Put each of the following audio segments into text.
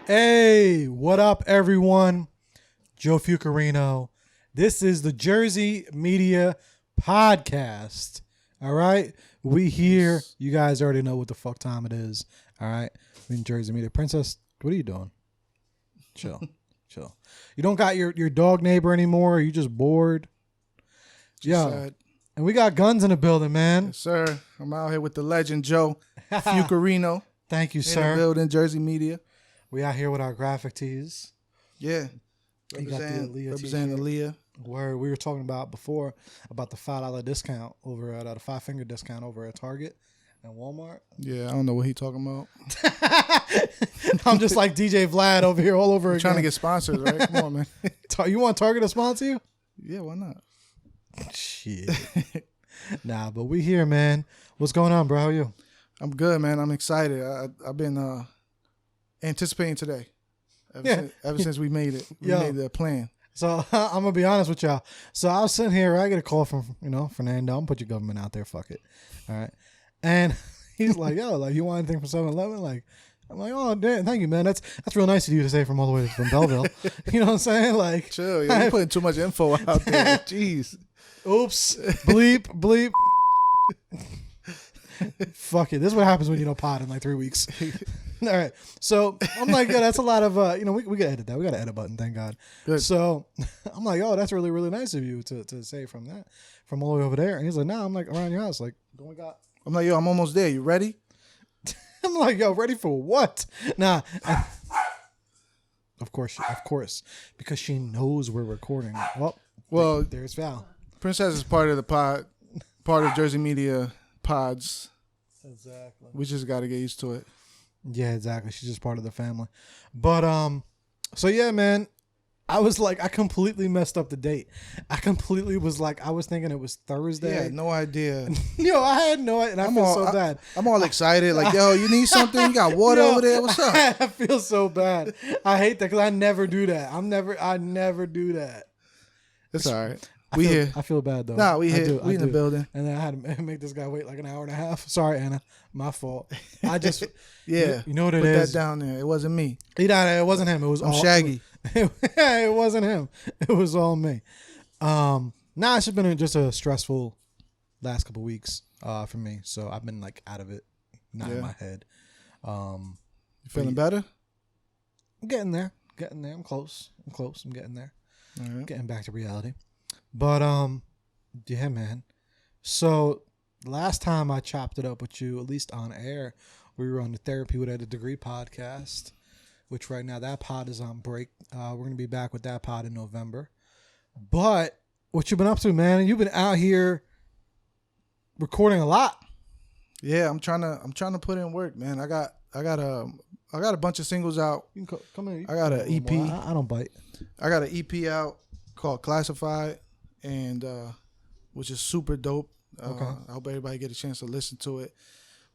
Hey, what up, everyone? Joe Fucarino. This is the Jersey Media Podcast. All right? We here. You guys already know what the fuck time it is. All right? We in Jersey Media. Princess, what are you doing? Chill. Chill. You don't got your dog neighbor anymore? Are you just bored? Yeah. And we got Gonz in the building, man. Yes, sir. I'm out here with the legend, Joe Fucarino. Thank you, sir. In the building, Jersey Media. We out here with our graphic tees. Yeah. You got the Representing Aaliyah. Where we were talking about before about the $5 discount over at the 5-finger discount over at Target and Walmart. Yeah, I don't know what he talking about. I'm just like DJ Vlad over here all over again. Trying to get sponsors, right? Come on, man. You want Target to sponsor you? Yeah, why not? Shit. Nah, but we here, man. What's going on, bro? How are you? I'm good, man. I'm excited. I've been anticipating today. Ever since we made it. We made the plan. So I'm gonna be honest with y'all. So I was sitting here, I get a call from, Fernando. I'm gonna put your government out there, fuck it. All right. And he's like, yo, like, you want anything from 7-Eleven? Like, I'm like, oh damn, thank you, man. That's real nice of you to say from all the way from Belleville. You know what I'm saying? Like, chill, you're putting too much info out there. Jeez. Oops. Bleep. Fuck it. This is what happens when you don't pod in like 3 weeks. All right. So I'm like, yeah, that's a lot of, we got to edit that. We got an edit button, thank God. Good. So I'm like, oh, that's really, really nice of you to say from all the way over there. And he's like, nah, I'm like, around your house. Like, what we got? I'm like, yo, I'm almost there. You ready? I'm like, yo, ready for what? Nah. Of course, because she knows we're recording. Well, there's Val. Princess is part of the pod, part of Jersey Media Pods. Exactly. We just got to get used to it. Yeah, exactly. She's just part of the family. But so yeah, man, I was like, I completely messed up the date. I was thinking it was Thursday. Yeah, no idea. Yo, I had no idea, and I feel so bad. I'm all excited. Like, yo, you need something? You got water over there? What's up? I feel so bad. I hate that because I never do that. I never do that. It's all right. I feel bad though. Nah, we here. We in the building. And then I had to make this guy wait like an hour and a half. Sorry, Anna. My fault. I just yeah. You know what it Put is? That down there. It wasn't me. It wasn't him. It was I'm all Shaggy. It wasn't him. It was all me. It's just been just a stressful last couple weeks for me. So I've been like out of it, not in my head. You feeling better? I'm getting there. I'm close. I'm getting there. All right. Getting back to reality. But yeah, man. So last time I chopped it up with you, at least on air, we were on the Therapy Without a Degree podcast, which right now that pod is on break. We're gonna be back with that pod in November. But what you've been up to, man? You've been out here recording a lot. Yeah, I'm trying to put in work, man. I got a bunch of singles out. You can come in. I got an EP. I don't bite. I got an EP out called Classified, and which is super dope. Okay. I hope everybody get a chance to listen to it.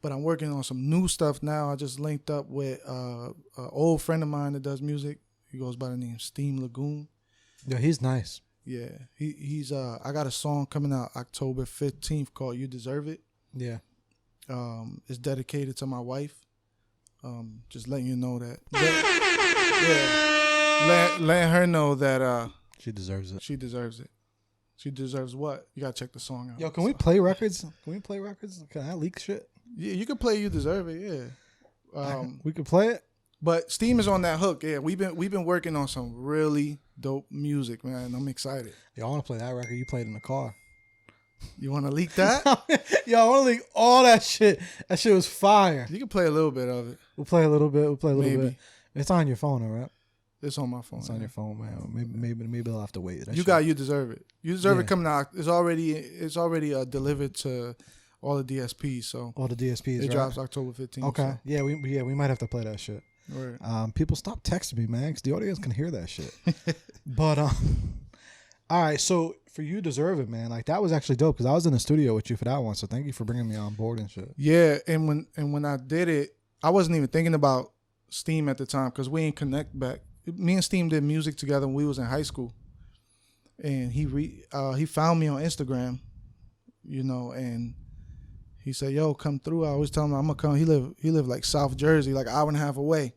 But I'm working on some new stuff now. I just linked up with an old friend of mine that does music. He goes by the name Steam Lagoon. Yeah, he's nice. Yeah, he's. I got a song coming out October 15th called "You Deserve It." Yeah. It's dedicated to my wife. Just letting you know that. Letting her know that. She deserves it. She deserves it. She deserves what? You gotta check the song out. Yo, can we play records? Can I leak shit? Yeah, you can play "You Deserve It." Yeah, we could play it. But Steam is on that hook. Yeah, we've been working on some really dope music, man. I'm excited. Yo, I want to play that record you played in the car. You want to leak that? Yo, I want to leak all that shit. That shit was fire. You can play a little bit of it. We'll play a little bit. It's on your phone, all right? It's on my phone. It's on your phone, man. Maybe I'll have to wait. You Deserve It. You Deserve It coming out. It's already delivered to all the DSPs. So all the DSPs. It drops October 15th. Okay. So. Yeah, we might have to play that shit. Right. People stop texting me, man, because the audience can hear that shit. But all right. So for You Deserve It, man. Like that was actually dope because I was in the studio with you for that one. So thank you for bringing me on board and shit. Yeah, and when I did it, I wasn't even thinking about Steam at the time because we ain't connect back. Me and Steam did music together when we was in high school, and he found me on Instagram, and he said, "Yo, come through." I always tell him I'm gonna come. He live like South Jersey, like an hour and a half away,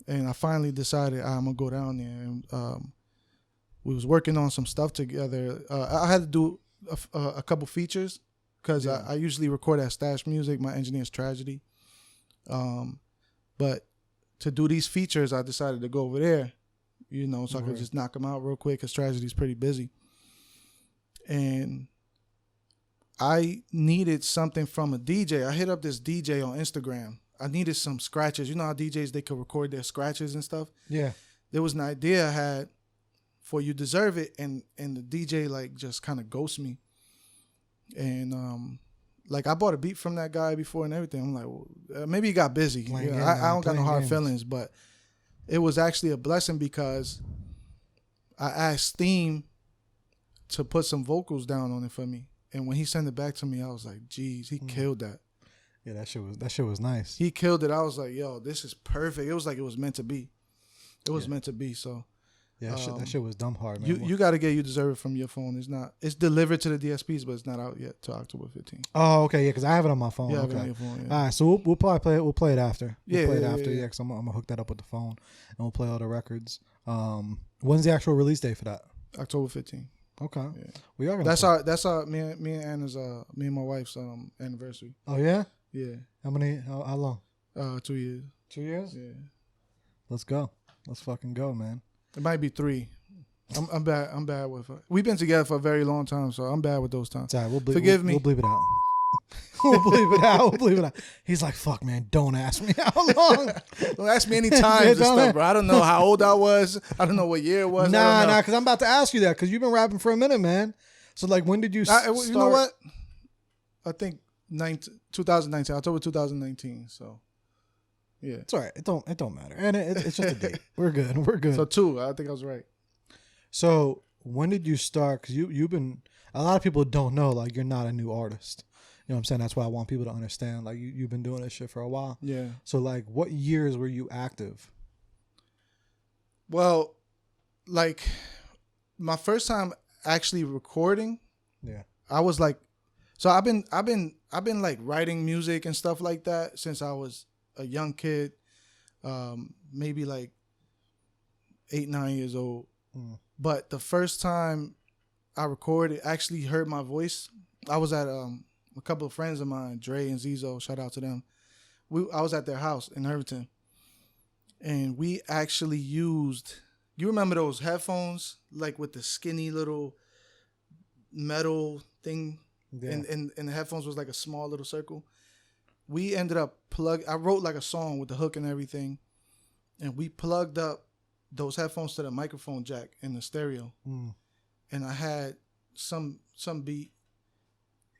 And I finally decided I'm gonna go down there. And we was working on some stuff together. I had to do a couple features because I usually record at Stash Music. My engineer's Tragedy. But to do these features, I decided to go over there, so I could just knock them out real quick because Tragedy's pretty busy. And I needed something from a DJ. I hit up this DJ on Instagram. I needed some scratches. You know how DJs, they could record their scratches and stuff? Yeah. There was an idea I had for You Deserve It, and the DJ like just kind of ghosted me. And like I bought a beat from that guy before and everything. I'm like, well, maybe he got busy. I don't got no hard feelings, but it was actually a blessing because I asked Steam to put some vocals down on it for me. And when he sent it back to me, I was like, geez, he killed that. Yeah, that shit was nice. He killed it. I was like, yo, this is perfect. It was like it was meant to be. It was meant to be. So yeah, that shit was dumb hard, man. You got to get You Deserve It from your phone. It's delivered to the DSPs, but it's not out yet till October 15th. Oh, okay, yeah, because I have it on my phone. Yeah, I okay. have it on your phone. Yeah. All right, so we'll probably play it. We'll play it after. Yeah, because I'm gonna hook that up with the phone and we'll play all the records. When's the actual release date for that? October 15th. Okay. Yeah. We are gonna. That's our me and Anna's me and my wife's anniversary. Oh yeah. Yeah. How long? 2 years. 2 years. Yeah. Let's go. Let's fucking go, man. It might be 3. I'm bad. I'm bad with her. We've been together for a very long time, so I'm bad with those times. Sorry, Forgive me. We'll bleep it out. We'll bleep it out. He's like, fuck, man, don't ask me how long. Don't ask me any times and stuff, bro. I don't know how old I was. I don't know what year it was. Nah, because I'm about to ask you that because you've been rapping for a minute, man. So, like, when did you start? You know what? I think 2019, October 2019. So, yeah. It's all right. It don't matter. And it's just a date. We're good. We're good. So, 2. I think I was right. So, when did you start? Because you've been, a lot of people don't know, like, you're not a new artist. You know what I'm saying? That's why I want people to understand, like, you've been doing this shit for a while. Yeah. So, like, what years were you active? Well, like, my first time actually recording, yeah, I was like, so I've been like writing music and stuff like that since I was a young kid, maybe like 8, 9 years old. But the first time I recorded, actually heard my voice, I was at a couple of friends of mine, Dre and Zizo, shout out to them. I was at their house in Irvington, and we actually used, you remember those headphones, like with the skinny little metal thing, and the headphones was like a small little circle. We ended up I wrote like a song with the hook and everything, and we plugged up those headphones to the microphone jack in the stereo, and I had some beat,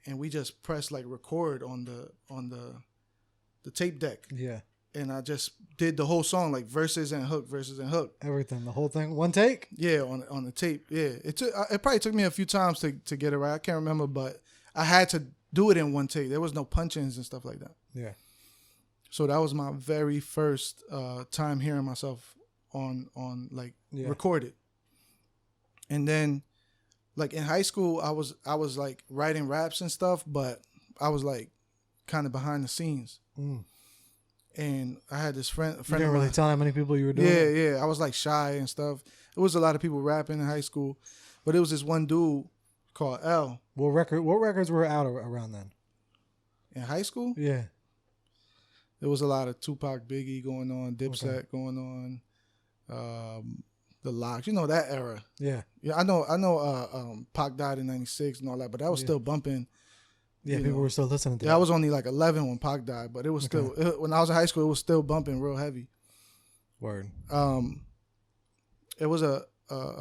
and we just pressed like record on the tape deck. Yeah. And I just did the whole song, like verses and hook. Everything, the whole thing, one take. Yeah, on the tape. Yeah, it probably took me a few times to get it right. I can't remember, but I had to do it in one take. There was no punch-ins and stuff like that. Yeah. So that was my very first time hearing myself on recorded. And then, like in high school, I was like writing raps and stuff, but I was like kind of behind the scenes. And I had this friend. You didn't really tell how many people you were doing. Yeah. I was like shy and stuff. It was a lot of people rapping in high school, but it was this one dude called L. What records were out around then? In high school? Yeah. There was a lot of Tupac, Biggie going on, Dipset going on, the Locks. You know that era. Yeah. Yeah, I know. Pac died in '96 and all that, but that was still bumping. Yeah, people were still listening to that. I was only like 11 when Pac died, but it was still, when I was in high school, it was still bumping real heavy. Word. It was a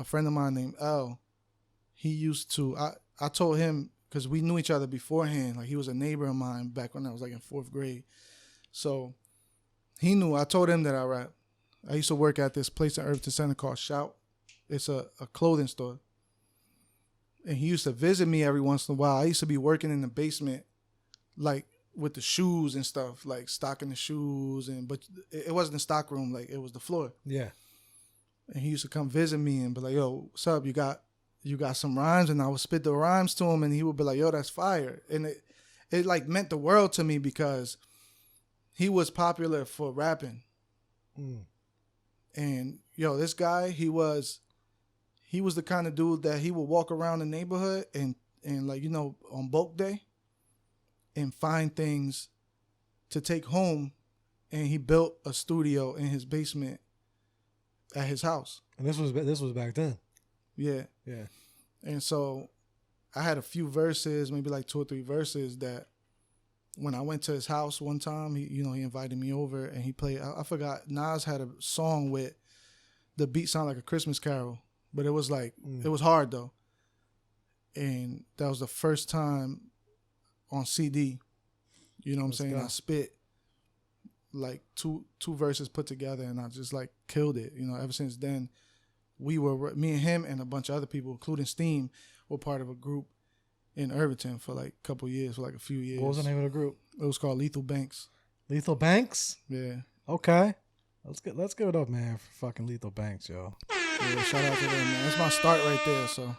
friend of mine named L. He used to, I told him, because we knew each other beforehand, like he was a neighbor of mine back when I was like in 4th grade. So he knew, I told him that I rap. I used to work at this place in Irvington Center called Shout. It's a clothing store. And he used to visit me every once in a while. I used to be working in the basement, like with the shoes and stuff, like stocking the shoes, but it wasn't the stock room, like it was the floor. Yeah. And he used to come visit me and be like, "Yo, what's up? You got some rhymes?" And I would spit the rhymes to him, and he would be like, "Yo, that's fire." And it like meant the world to me because he was popular for rapping. And yo, this guy, he was the kind of dude that he would walk around the neighborhood and like, on bulk day and find things to take home. And he built a studio in his basement at his house. And this was back then. Yeah. Yeah. And so I had a few verses, maybe like 2 or 3 verses that when I went to his house one time, he invited me over and he played, I forgot, Nas had a song with the beat sound like a Christmas carol, but it was like, it was hard though. And that was the first time on CD, you know what I'm saying? I spit like two verses put together and I just like killed it. Ever since then, me and him and a bunch of other people, including Steam, were part of a group in Irvington for like a couple years, for like a few years. What was the name of the group? It was called Lethal Banks. Lethal Banks? Yeah. Okay. Let's give it up, man, for fucking Lethal Banks, yo. Yeah, shout out to them, man. That's my start right there, so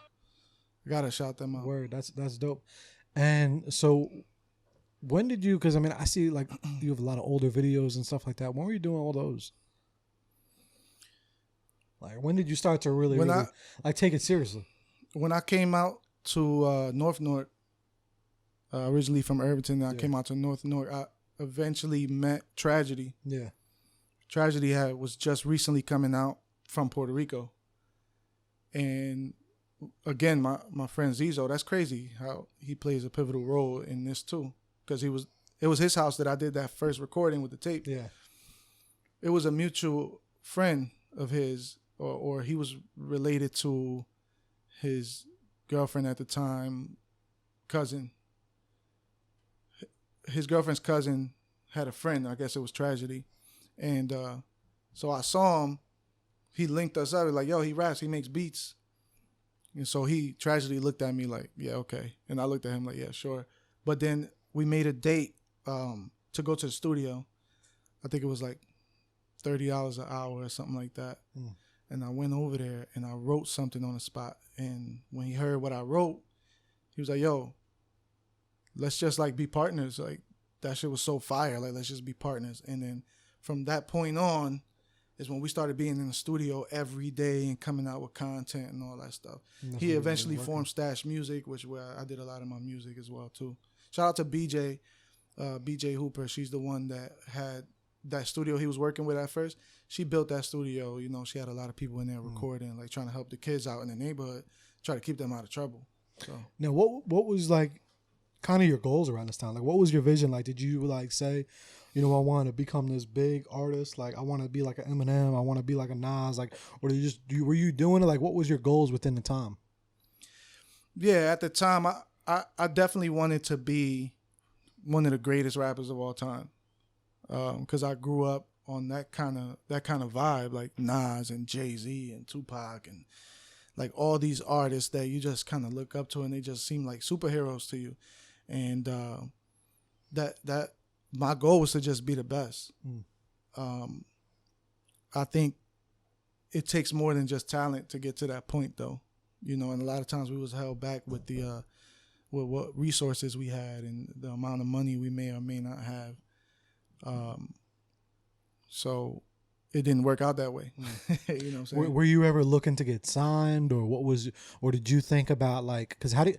I gotta shout them out. Word, that's dope. And so when did you, because I mean, I see like you have a lot of older videos and stuff like that. When were you doing all those? Like, when did you start to really take it seriously? When I came out to North Newark, originally from Irvington, I came out to North Newark. I eventually met Tragedy. Yeah. Tragedy was just recently coming out from Puerto Rico. And again, my friend Zizo, that's crazy how he plays a pivotal role in this too. Because it was his house that I did that first recording with the tape. Yeah. It was a mutual friend of his, or he was related to his girlfriend at the time, cousin. His girlfriend's cousin had a friend, I guess it was Tragedy. And so I saw him, he linked us up, like, yo, he raps, he makes beats. And so Tragedy looked at me like, yeah, okay. And I looked at him like, yeah, sure. But then we made a date to go to the studio. I think it was like $30 an hour or something like that. Mm. And I went over there and I wrote something on the spot. And when he heard what I wrote, he was like, yo, let's just like be partners. Like, that shit was so fire. Like, let's just be partners. And then from that point on is when we started being in the studio every day and coming out with content and all that stuff. He eventually formed Stash Music, where I did a lot of my music as well too. Shout out to BJ Hooper. She's the one that had that studio he was working with at first. She built that studio. She had a lot of people in there recording, like trying to help the kids out in the neighborhood, try to keep them out of trouble. So now, what was like kind of your goals around this time? Like, what was your vision? Like, did you like say, I want to become this big artist? Like, I want to be like an Eminem. I want to be like a Nas. Like, or were you doing it? Like, what was your goals within the time? Yeah, at the time, I definitely wanted to be one of the greatest rappers of all time, because I grew up on that kind of vibe, like Nas and Jay-Z and Tupac and like all these artists that you just kind of look up to and they just seem like superheroes to you, and that my goal was to just be the best. I think it takes more than just talent to get to that point, though. And a lot of times we was held back with with what resources we had and the amount of money we may or may not have. So it didn't work out that way. You know what I'm saying? Were you ever looking to get signed, or did you think about like, because I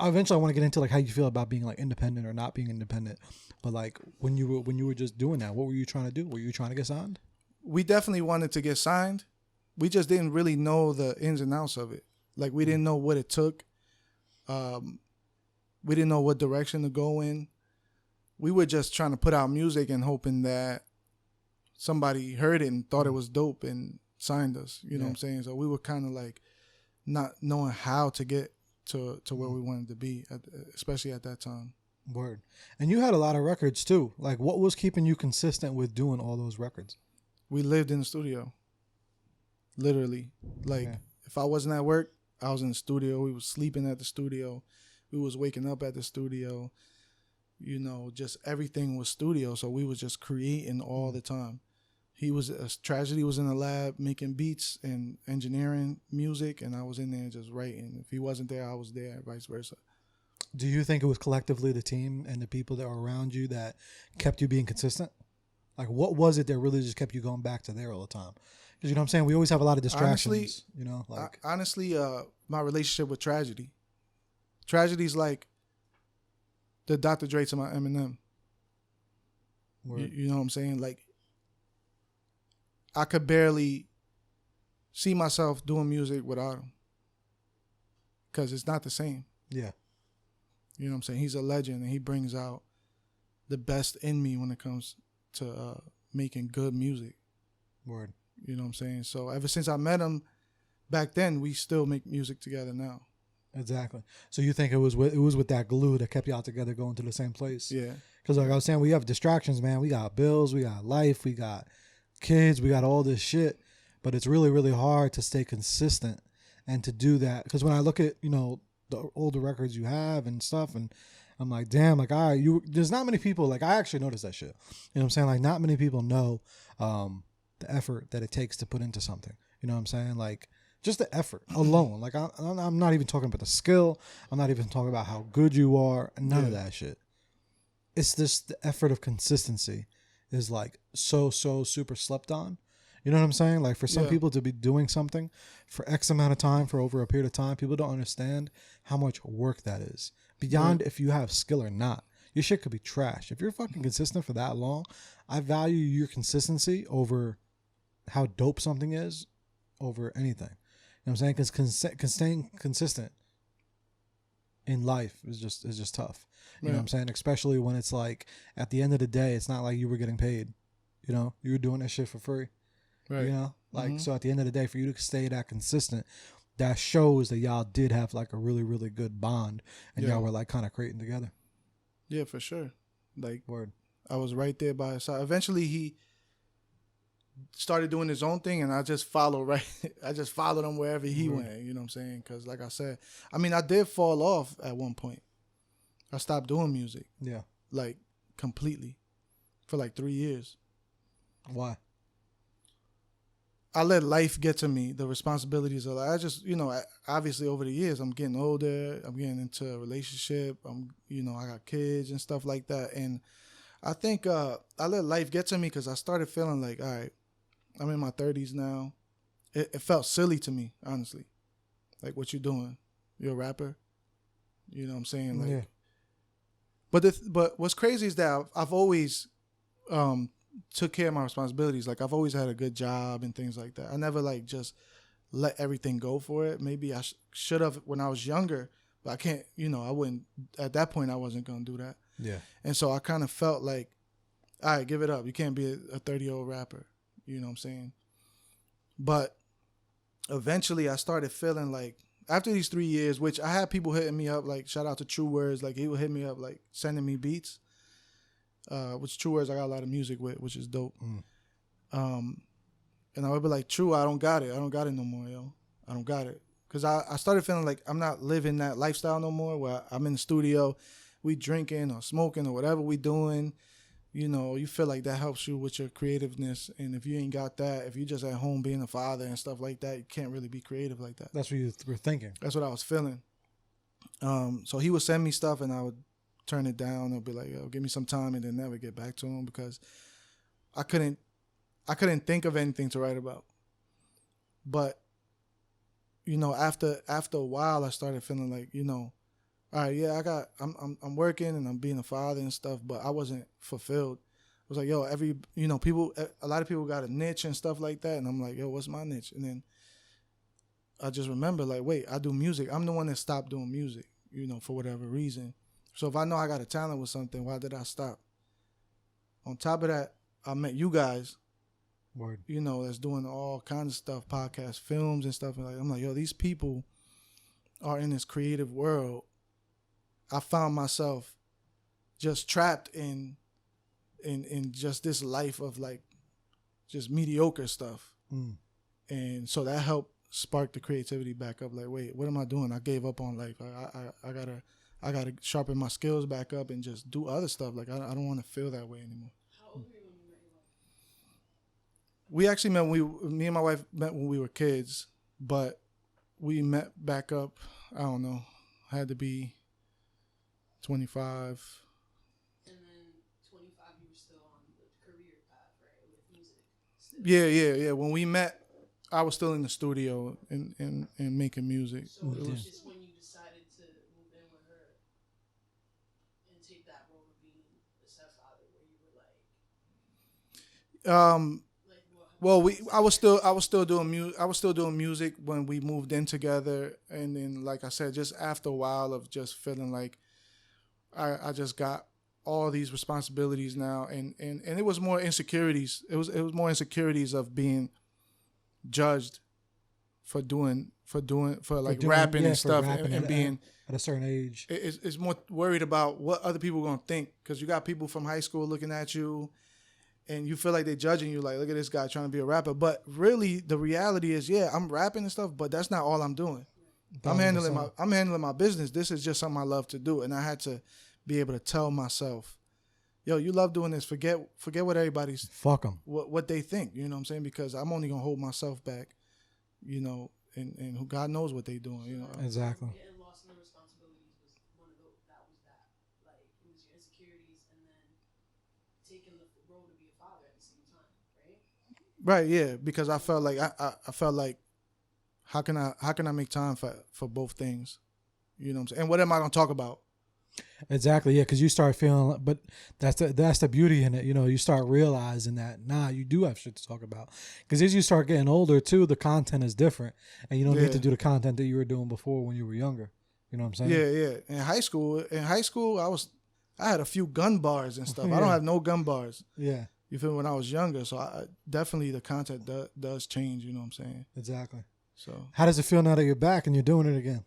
eventually want to get into like how you feel about being like independent or not being independent, but like when you were just doing that, what were you trying to do? Were you trying to get signed? We definitely wanted to get signed. We just didn't really know the ins and outs of it. Like, we didn't know what it took. We didn't know what direction to go in. We were just trying to put out music and hoping that somebody heard it and thought it was dope and signed us. You know what I'm saying? So we were kind of like not knowing how to get to where we wanted to be, especially at that time. Word. And you had a lot of records too. Like, what was keeping you consistent with doing all those records? We lived in the studio. Literally. Like, if I wasn't at work, I was in the studio. We was sleeping at the studio. We was waking up at the studio. Just everything was studio. So we was just creating all the time. Tragedy was in the lab making beats and engineering music, and I was in there just writing. If he wasn't there, I was there, vice versa. Do you think it was collectively the team and the people that were around you that kept you being consistent? Like, what was it that really just kept you going back to there all the time? you know what I'm saying? We always have a lot of distractions. Honestly, you know, like honestly, my relationship with Tragedy. Tragedy's like the Dr. Dre to my Eminem. You know what I'm saying? Like, I could barely see myself doing music without him because it's not the same. Yeah. You know what I'm saying? He's a legend, and he brings out the best in me when it comes to making good music. Word. You know what I'm saying? So ever since I met him back then, we still make music together now. Exactly. So you think it was with that glue that kept y'all together going to the same place? Yeah. Because like I was saying, we have distractions, man. We got bills, we got life, we got kids, we got all this shit. But it's really, really hard to stay consistent and to do that. Because when I look at, you know, the older records you have and stuff, and I'm like, damn, like, there's not many people, like, I actually noticed that shit. You know what I'm saying? Like, not many people know the effort that it takes to put into something. You know what I'm saying? Like, just the effort alone. Like, I'm not even talking about the skill. I'm not even talking about how good you are. None of that shit. It's just the effort of consistency is, like, so super slept on. You know what I'm saying? Like, for some people to be doing something for X amount of time, for over a period of time, people don't understand how much work that is. Beyond if you have skill or not. Your shit could be trash. If you're fucking consistent for that long, I value your consistency over how dope something is over anything. You know what I'm saying? Because staying consistent in life is just tough. You know what I'm saying? Especially when it's like, at the end of the day, it's not like you were getting paid. You know? You were doing that shit for free. Right. You know? Like, so at the end of the day, for you to stay that consistent, that shows that y'all did have like a really, really good bond, and y'all were like kind of creating together. Yeah, for sure. Like, word. I was right there by his side. Eventually, he started doing his own thing, and I just followed I just followed him wherever he went. You know what I'm saying? Because, like I said, I mean, I did fall off at one point. I stopped doing music. Yeah. Like, completely. For like 3 years. Why? I let life get to me, the responsibilities of life. I just, you know, obviously over the years, I'm getting older. I'm getting into a relationship. I got kids and stuff like that. And I think I let life get to me because I started feeling like, all right, I'm in my 30s now. It felt silly to me, honestly. Like, what you doing? You're a rapper? You know what I'm saying? Like, but what's crazy is that I've always took care of my responsibilities. Like, I've always had a good job and things like that. I never like just let everything go for it. Maybe I should have when I was younger, but I can't, I wouldn't, at that point I wasn't going to do that. Yeah. And so I kind of felt like, all right, give it up. You can't be a 30-year-old rapper. You know what I'm saying? But eventually I started feeling like, after these 3 years, which I had people hitting me up, like, shout out to True Words, like, he would hit me up, like, sending me beats. Which True Words I got a lot of music with, which is dope. And I would be like, True, I don't got it. I don't got it no more, yo. I don't got it. Because I started feeling like I'm not living that lifestyle no more, where I'm in the studio, we drinking or smoking or whatever we doing. You feel like that helps you with your creativeness. And if you ain't got that, if you just at home being a father and stuff like that, you can't really be creative like that. That's what you were thinking. That's what I was feeling. So he would send me stuff and I would turn it down. I'll be like, yo, give me some time, and then never get back to him because I couldn't think of anything to write about. But, after a while, I started feeling like, all right, yeah, I'm working and I'm being a father and stuff, but I wasn't fulfilled. I was like, yo, a lot of people got a niche and stuff like that. And I'm like, yo, what's my niche? And then I just remember, like, wait, I do music. I'm the one that stopped doing music, for whatever reason. So if I know I got a talent with something, why did I stop? On top of that, I met you guys. Word. That's doing all kinds of stuff, podcasts, films and stuff. And I'm like, yo, these people are in this creative world. I found myself just trapped in just this life of like just mediocre stuff. And so that helped spark the creativity back up. Like, wait, what am I doing? I gave up on life. I gotta sharpen my skills back up and just do other stuff. Like, I don't want to feel that way anymore. How old were you when you met your wife? We actually me and my wife met when we were kids, but we met back up, I don't know, had to be 25. And then 25, you were still on the career path, right, with music? Yeah. When we met, I was still in the studio and making music. So It was- it's when you decided to move in with her and take that role of being the stepfather, where you were like what? Well, I was still doing music when we moved in together, and then like I said, just after a while of just feeling like I just got all these responsibilities now, and it was more insecurities. It was more insecurities of being judged for doing rapping and for stuff, rapping and being at a certain age. it's more worried about what other people are gonna think, because you got people from high school looking at you, and you feel like they're judging you, like, look at this guy trying to be a rapper. But really, the reality is, yeah, I'm rapping and stuff, but that's not all I'm doing. I'm handling my business. This is just something I love to do, and I had to be able to tell myself, yo, you love doing this. Forget what everybody's Fuck them. what they think. You know what I'm saying? Because I'm only gonna hold myself back. You know, and who God knows what they doing. You know. Exactly. Getting lost in the responsibilities was one of those. That was that. Like it was your insecurities, and then taking the role to be a father at the same time, right? Right. Yeah. Because I felt like I felt like how can I make time for both things? You know what I'm saying? And what am I gonna talk about? Exactly, yeah, because you start feeling, but that's the beauty in it. You know, you start realizing that you do have shit to talk about. Because as you start getting older too, the content is different, and you don't need to do the content that you were doing before when you were younger. You know what I'm saying? Yeah. In high school, I had a few gun bars and stuff. Yeah. I don't have no gun bars. Yeah, You feel me? When I was younger, so definitely the content does change. You know what I'm saying? exactly. So How does it feel now that you're back and you're doing it again?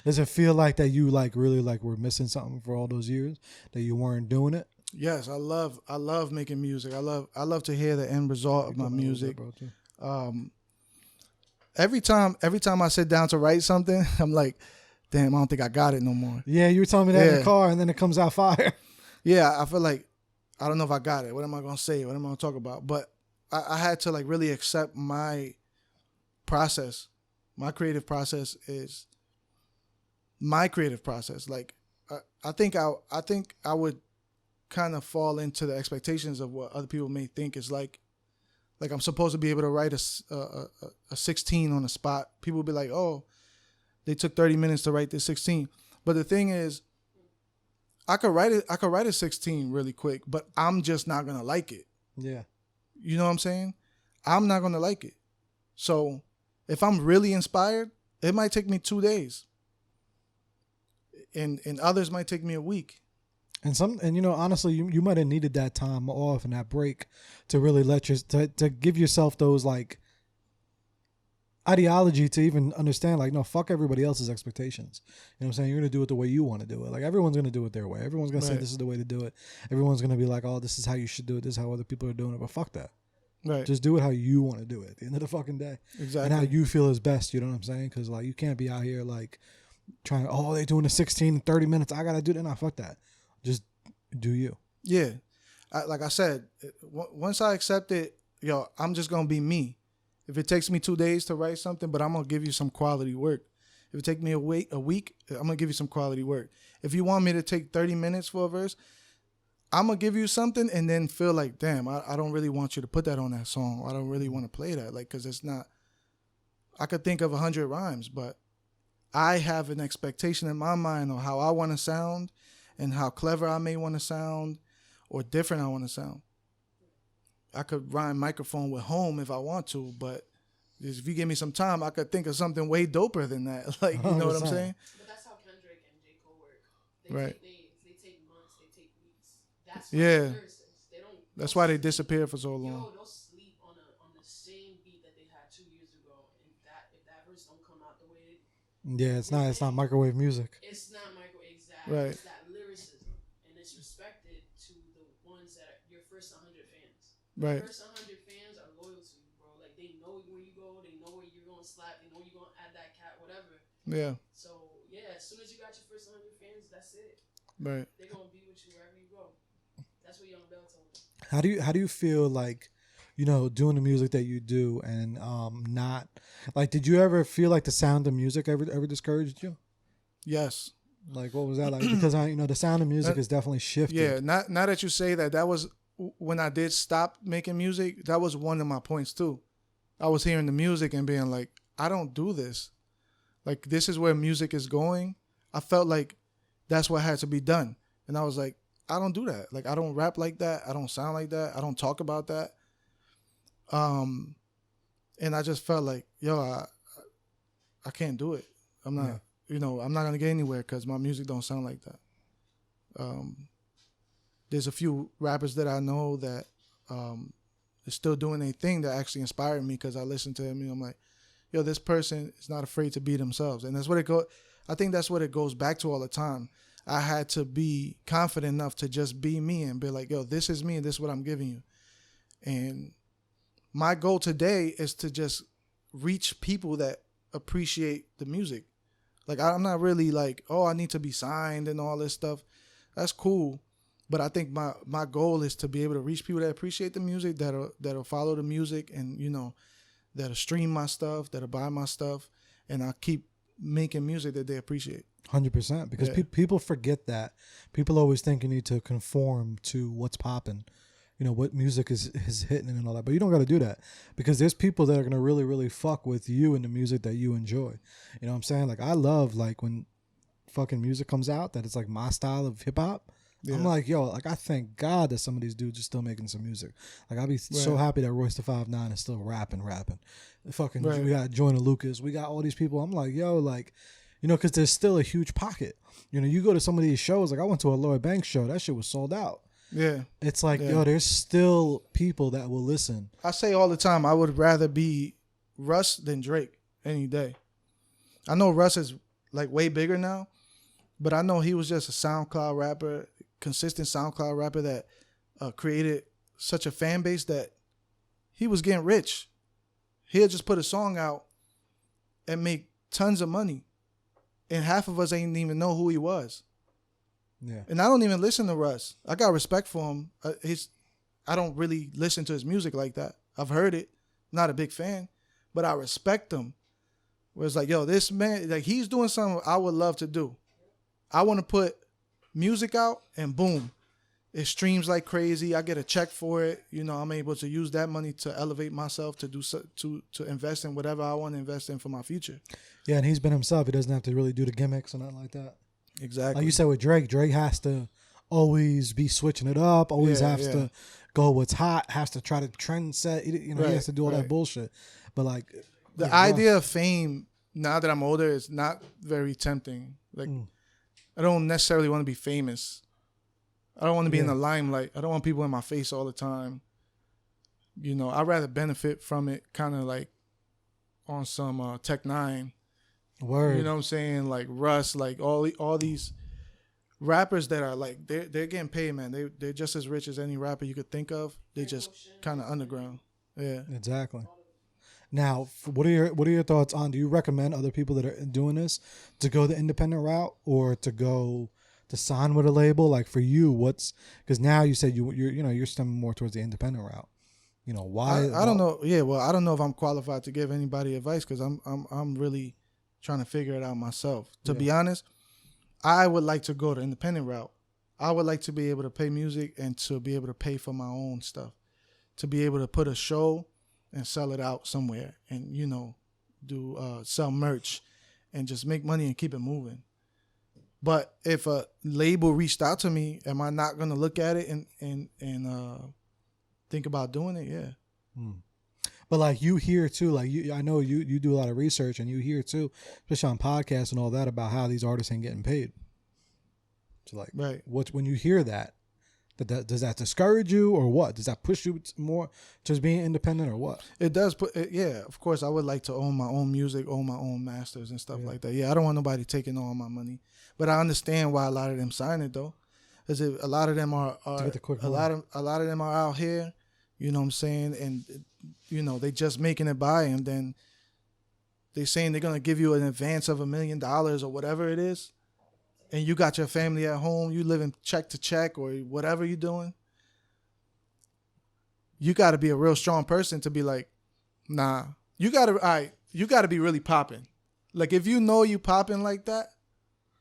Does it feel like that you really were missing something for all those years that you weren't doing it? yes, I love making music. I love to hear the end result of my music. Every time I sit down to write something, I'm like, damn, I don't think I got it no more. Yeah, you were telling me that in the car, and then it comes out fire. Yeah, I feel like I don't know if I got it. What am I gonna say? What am I gonna talk about? But I had to like really accept my process. My creative process is my creative process. Like I think I would kind of fall into the expectations of what other people may think is like I'm supposed to be able to write a 16 on the spot. People would be like, oh, they took 30 minutes to write this 16. But the thing is, I could write a 16 really quick, but I'm just not gonna like it. Yeah. You know what I'm saying? I'm not gonna like it. So if I'm really inspired, it might take me 2 days. And others might take me a week. And you know, honestly, you might have needed that time off and that break to really to give yourself those like ideology to even understand, like, no, fuck everybody else's expectations. You know what I'm saying? You're going to do it the way you want to do it. Like, everyone's going to do it their way. Everyone's going to say this is the way to do it. Everyone's going to be like, oh, this is how you should do it. This is how other people are doing it. But fuck that. Right. Just do it how you want to do it at the end of the fucking day. Exactly. And how you feel is best. You know what I'm saying? Because, like, you can't be out here, like, trying, oh, they're doing a 16 in 30 minutes. I got to do that. Nah, fuck that. Just do you. Yeah. Like I said, once I accept it, I'm just going to be me. If it takes me 2 days to write something, but I'm going to give you some quality work. If it takes me a week, I'm going to give you some quality work. If you want me to take 30 minutes for a verse, I'm going to give you something and then feel like, damn, I don't really want you to put that on that song. I don't really want to play that. Like, because it's not, I could think of 100 rhymes, but I have an expectation in my mind of how I want to sound and how clever I may want to sound or different I want to sound. I could rhyme microphone with home if I want to, but if you give me some time, I could think of something way doper than that. Like, you know what I'm saying? But that's how Kendrick and J. Cole work. Right. They take months, they take weeks. That's Yeah. lyricists. They don't. That's why they disappeared for so long. They'll sleep on the same beat that they had 2 years ago, and if that verse don't come out the way Yeah, it's not microwave music. it's not exactly. Right. It's that lyricism, and it's respected to the ones that are your first 100 fans. Right. First 100 fans are loyal to you, bro. Like, they know where you go, they know where you're gonna slap, they know you're gonna add that cat, whatever. Yeah. So yeah, as soon as you got your first 100 fans, that's it. Right. They're gonna be with you wherever you go. That's what Young Bell told me. How do you feel like, you know, doing the music that you do and not like, did you ever feel like the sound of music ever discouraged you? Yes. Like, what was that like? Because the sound of music is definitely shifted. Yeah. Now that you say that, that was when I did stop making music. That was one of my points too. I was hearing the music and being like, I don't do this. Like, this is where music is going. I felt like that's what had to be done. And I was like, I don't do that. Like, I don't rap like that. I don't sound like that. I don't talk about that. And I just felt like, yo, I can't do it. I'm not, I'm not going to get anywhere because my music don't sound like that. There's a few rappers that I know that is still doing their thing that actually inspired me because I listened to him and I'm like, yo, this person is not afraid to be themselves. And that's what I think that's what it goes back to all the time. I had to be confident enough to just be me and be like, yo, this is me and this is what I'm giving you. And my goal today is to just reach people that appreciate the music. Like, I'm not really like, oh, I need to be signed and all this stuff. That's cool. But I think my goal is to be able to reach people that appreciate the music, that'll follow the music and, that'll stream my stuff, that'll buy my stuff. And I keep making music that they appreciate. 100%. Because people forget that. People always think you need to conform to what's popping. What music is hitting and all that. But you don't got to do that because there's people that are going to really, really fuck with you and the music that you enjoy. You know what I'm saying? Like, I love, like, when fucking music comes out that it's like my style of hip hop. Yeah. I'm like, yo, like, I thank God that some of these dudes are still making some music. Like, I'd be so happy that Royce the 5'9" is still rapping. Fucking, we got Joyner Lucas. We got all these people. I'm like, yo, like, because there's still a huge pocket. You go to some of these shows. Like, I went to a Lloyd Banks show. That shit was sold out. Yeah. It's like, yo, there's still people that will listen. I say all the time, I would rather be Russ than Drake any day. I know Russ is like way bigger now, but I know he was just a SoundCloud rapper, consistent SoundCloud rapper that created such a fan base that he was getting rich. He'll just put a song out and make tons of money. And half of us ain't even know who he was. Yeah. And I don't even listen to Russ. I got respect for him. I don't really listen to his music like that. I've heard it. Not a big fan. But I respect him. Where it's like, yo, this man, like, he's doing something I would love to do. I want to put music out and boom. It streams like crazy. I get a check for it. I'm able to use that money to elevate myself, to do to invest in whatever I want to invest in for my future. Yeah, and he's been himself. He doesn't have to really do the gimmicks or nothing like that. Exactly. Like you said with Drake has to always be switching it up, always has to go what's hot, has to try to trend set, he has to do all that bullshit. But like the idea of fame, now that I'm older, is not very tempting. Like I don't necessarily want to be famous. I don't want to be in the limelight. I don't want people in my face all the time. I'd rather benefit from it kind of like on some Tech 9. Word. You know what I'm saying? Like Russ, like all these rappers that are like they're getting paid, man. They're just as rich as any rapper you could think of. They just kind of underground. Yeah. Exactly. Now, what are your thoughts on? Do you recommend other people that are doing this to go the independent route or to sign with a label? Like for you, because now you said you're stemming more towards the independent route. Why? I don't know. Yeah, well, I don't know if I'm qualified to give anybody advice because I'm really trying to figure it out myself. To be honest, I would like to go the independent route. I would like to be able to pay music and to be able to pay for my own stuff, to be able to put a show and sell it out somewhere and, do sell merch and just make money and keep it moving. But if a label reached out to me, am I not going to look at it and think about doing it? Yeah. But like you hear too, like I know you do a lot of research and you hear too, especially on podcasts and all that, about how these artists ain't getting paid. So like, when you hear that, does that discourage you or what? Does that push you more towards being independent or what? It does. Yeah, of course, I would like to own my own music, own my own masters and stuff like that. Yeah, I don't want nobody taking all my money, but I understand why a lot of them sign it though, because a lot of them are a lot of them are out here. You know what I'm saying? And, they just making it by, and then they saying they're going to give you an advance of $1 million or whatever it is. And you got your family at home. You living check to check or whatever you're doing. You got to be a real strong person to be like, nah. You got to be really popping. Like, if you know you popping like that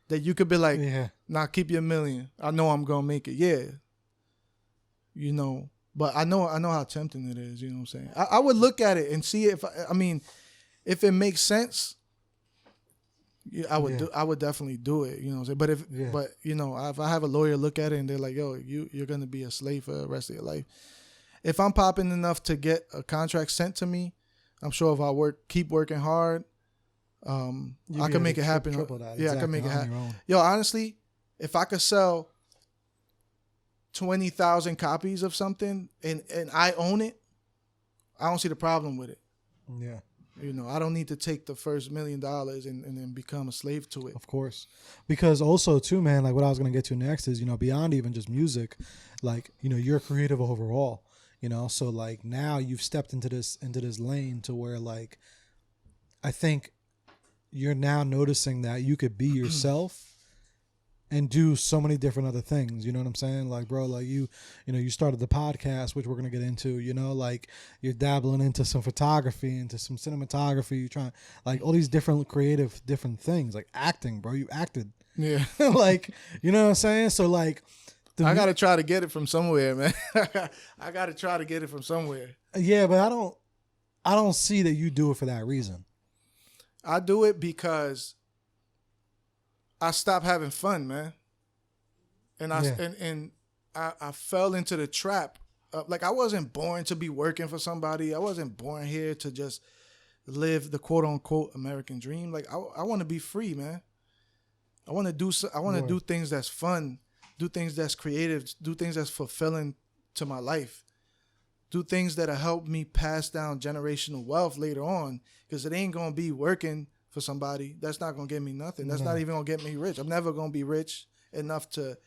you could be like, nah, keep your $1 million. I know I'm going to make it. Yeah. But I know how tempting it is. You know what I'm saying? I would look at it and see if if it makes sense. Yeah, I would definitely do it. You know what I'm saying? But if I have a lawyer look at it and they're like, yo, you're gonna be a slave for the rest of your life. If I'm popping enough to get a contract sent to me, I'm sure if I keep working hard, I can make it happen. Yeah, I can make it happen. Yo, honestly, if I could sell 20,000 copies of something and I own it, I don't see the problem with it. Yeah. I don't need to take the first $1 million and then become a slave to it. Of course. Because also too, man, like what I was going to get to next is, beyond even just music, like, you're creative overall, so like now you've stepped into this lane to where like, I think you're now noticing that you could be yourself and do so many different other things. You know what I'm saying? Like, bro, like you started the podcast, which we're going to get into, like you're dabbling into some photography, into some cinematography. You're trying like all these different creative, different things, like acting, bro. You acted. Yeah. Like, you know what I'm saying? So like, I got to try to get it from somewhere, man. I got to try to get it from somewhere. Yeah, but I don't see that you do it for that reason. I do it because I stopped having fun, man. And I fell into the trap. Like I wasn't born to be working for somebody. I wasn't born here to just live the quote unquote American dream. Like I want to be free, man. I want to do things that's fun, do things that's creative, do things that's fulfilling to my life. Do things that'll help me pass down generational wealth later on, because it ain't gonna be working for somebody. That's not gonna get me nothing. That's not even gonna get me rich. I'm never gonna be rich enough to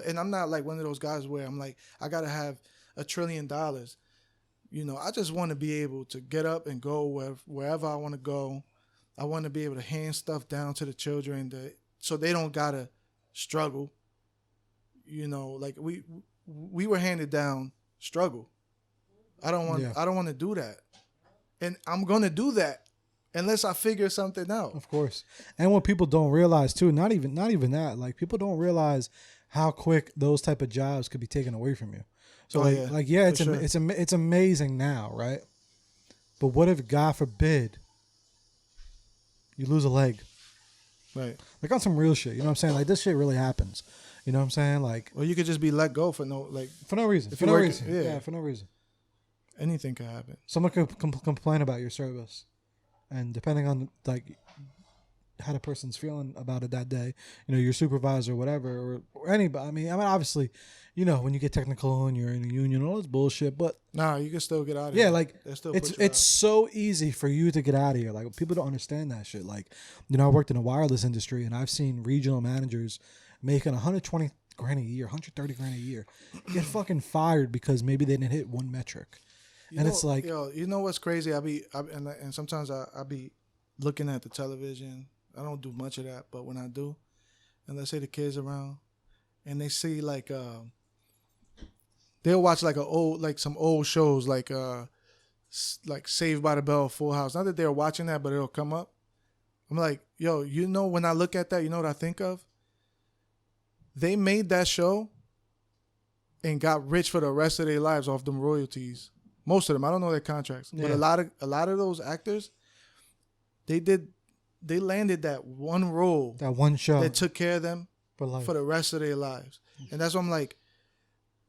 and I'm not like one of those guys where I'm like, I gotta have $1 trillion. I just want to be able to get up and go wherever I want to go. I want to be able to hand stuff down to the children so they don't gotta struggle. Like we were handed down struggle. I don't want to do that. And I'm going to do that unless I figure something out. Of course. And what people don't realize too, not even that, like people don't realize how quick those type of jobs could be taken away from you. So it's amazing now, right? But what if, God forbid, you lose a leg? Right. Like on some real shit, you know what I'm saying? Like this shit really happens. You know what I'm saying? Like, well, you could just be let go for no reason. For no reason. Yeah, for no reason. Anything could happen. Someone could complain about your service, and depending on like how the person's feeling about it that day, your supervisor, or whatever, or anybody. I mean, obviously, when you get technical and you're in a union, all this bullshit. But nah, you can still get out of here. Yeah, like it's so easy for you to get out of here. Like people don't understand that shit. Like, I worked in the wireless industry, and I've seen regional managers making $120,000 a year, $130,000 a year, get fucking fired because maybe they didn't hit one metric. It's like, you know what's crazy? And sometimes I be looking at the television. I don't do much of that, but when I do, and let's say the kids around, and they see like they'll watch like some old shows like Saved by the Bell, Full House. Not that they're watching that, but it'll come up. I'm like, yo, when I look at that, you know what I think of? They made that show and got rich for the rest of their lives off them royalties. Most of them, I don't know their contracts, but a lot of those actors, they landed that one role, that one show that took care of them for the rest of their lives, and that's why I'm like,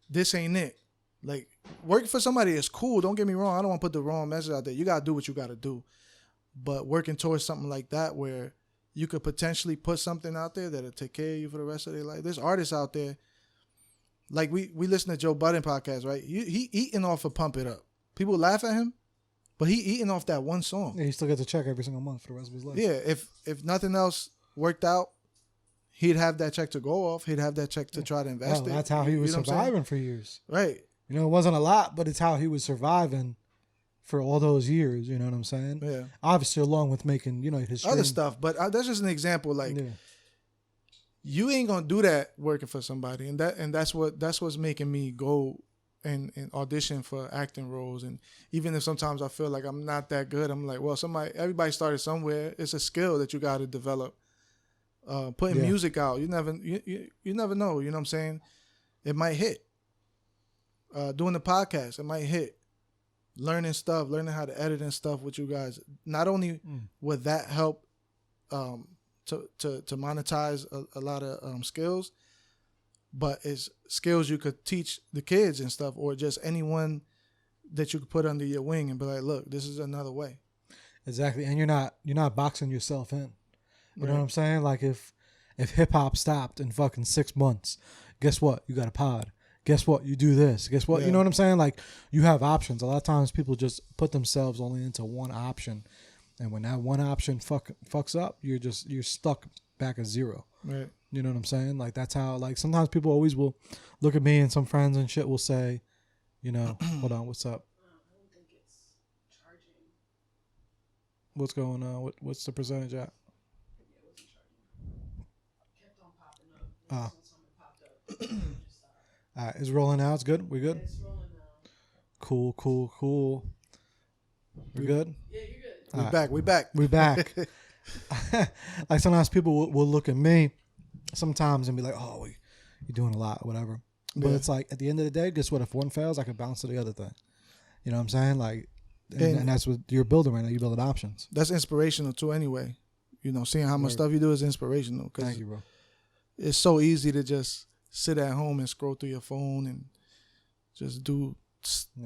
this ain't it. Like working for somebody is cool. Don't get me wrong. I don't want to put the wrong message out there. You gotta do what you gotta do, but working towards something like that where you could potentially put something out there that'll take care of you for the rest of their life. There's artists out there. Like we listen to Joe Budden podcast, right? He eating off of Pump It Up. People laugh at him, but he eating off that one song. Yeah, he still gets a check every single month for the rest of his life. Yeah, if nothing else worked out, he'd have that check to go off. He'd have that check to try to invest it. That's how he was surviving for years. Right. It wasn't a lot, but it's how he was surviving for all those years. You know what I'm saying? Yeah. Obviously, along with making his other stuff, but that's just an example. Like. Yeah. You ain't gonna do that working for somebody, and that's what's making me go and audition for acting roles. And even if sometimes I feel like I'm not that good, I'm like, well, everybody started somewhere. It's a skill that you got to develop. Putting music out, you never know. You know what I'm saying? It might hit. doing the podcast, it might hit. Learning stuff, learning how to edit and stuff with you guys. Not only would that help to monetize a lot of skills, but it's skills you could teach the kids and stuff, or just anyone that you could put under your wing and be like, look, this is another way. Exactly. And you're not boxing yourself in. You know what I'm saying? Like if hip hop stopped in fucking 6 months, guess what? You got a pod. Guess what? You do this. Guess what? Yeah. You know what I'm saying? Like you have options. A lot of times people just put themselves only into one option. And when that one option fucks up, you're stuck back at zero. Right. You know what I'm saying? Like that's how, like sometimes people always will look at me and some friends and shit will say, you know, hold on, what's up? I don't think it's charging. What's going on? What's the percentage at? Yeah, it wasn't charging. Kept on popping up. And Oh. something popped up. Just stopped. All right, it's rolling now. It's good. We good? It's rolling now. Cool. We good? Yeah, you're good. All right. We back. We back. Like sometimes people will look at me sometimes and be like, "Oh, you're doing a lot, whatever." But Yeah. it's like at the end of the day, guess what? If one fails, I can bounce to the other thing. You know what I'm saying? Like, and that's what you're building right now. You're building options. That's inspirational too. Anyway, you know, seeing how much stuff you do is inspirational because Thank you, bro. it's so easy to just sit at home and scroll through your phone and just do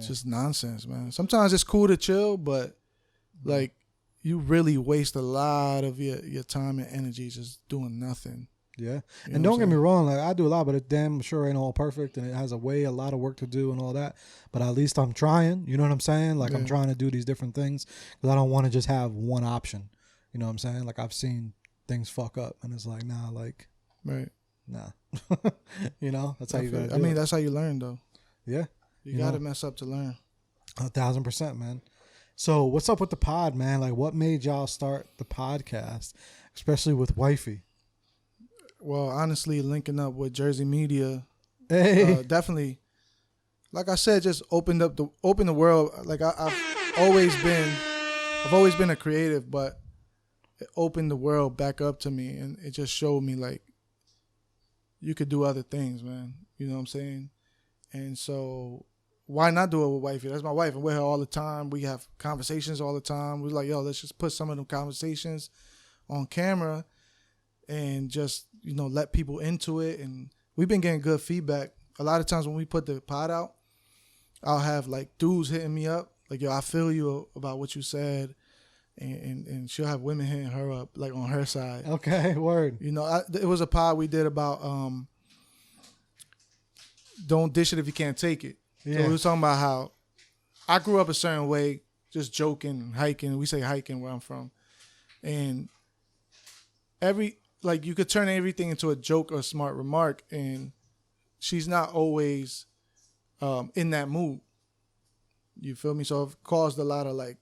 just nonsense, man. Sometimes it's cool to chill, but like you really waste a lot of your time and energy just doing nothing. Yeah. You And know don't what get I'm me saying? wrong, like I do a lot, but it damn sure ain't all perfect and it has a lot of work to do and all that. But at least I'm trying, you know what I'm saying? Like I'm Yeah. trying to do these different things because I don't want to just have one option. You know what I'm saying? Like I've seen things fuck up and it's like, nah, like, Right. nah. You know, that's how you gotta do I mean, it. that's how you learn though. Yeah. You gotta mess up to learn. 1,000%, man. So what's up with the pod, man? Like what made y'all start the podcast, especially with wifey? Well, honestly, linking up with Jersey Media, Hey. definitely, like I said, just open the world. Like I've always been a creative, but it opened the world back up to me, and it just showed me like you could do other things, man. You know what I'm saying? And so why not do it with wifey? That's my wife. I'm with her all the time. We have conversations all the time. We're like, yo, let's just put some of them conversations on camera and just, you know, let people into it. And we've been getting good feedback. A lot of times when we put the pod out, I'll have like dudes hitting me up. Like, yo, I feel you about what you said. And she'll have women hitting her up, like on her side. Okay, word. You know, it was a pod we did about don't dish it if you can't take it. Yeah. So we were talking about how I grew up a certain way, just joking, hiking. We say hiking where I'm from. And you could turn everything into a joke or a smart remark, and she's not always in that mood. You feel me? So it caused a lot of like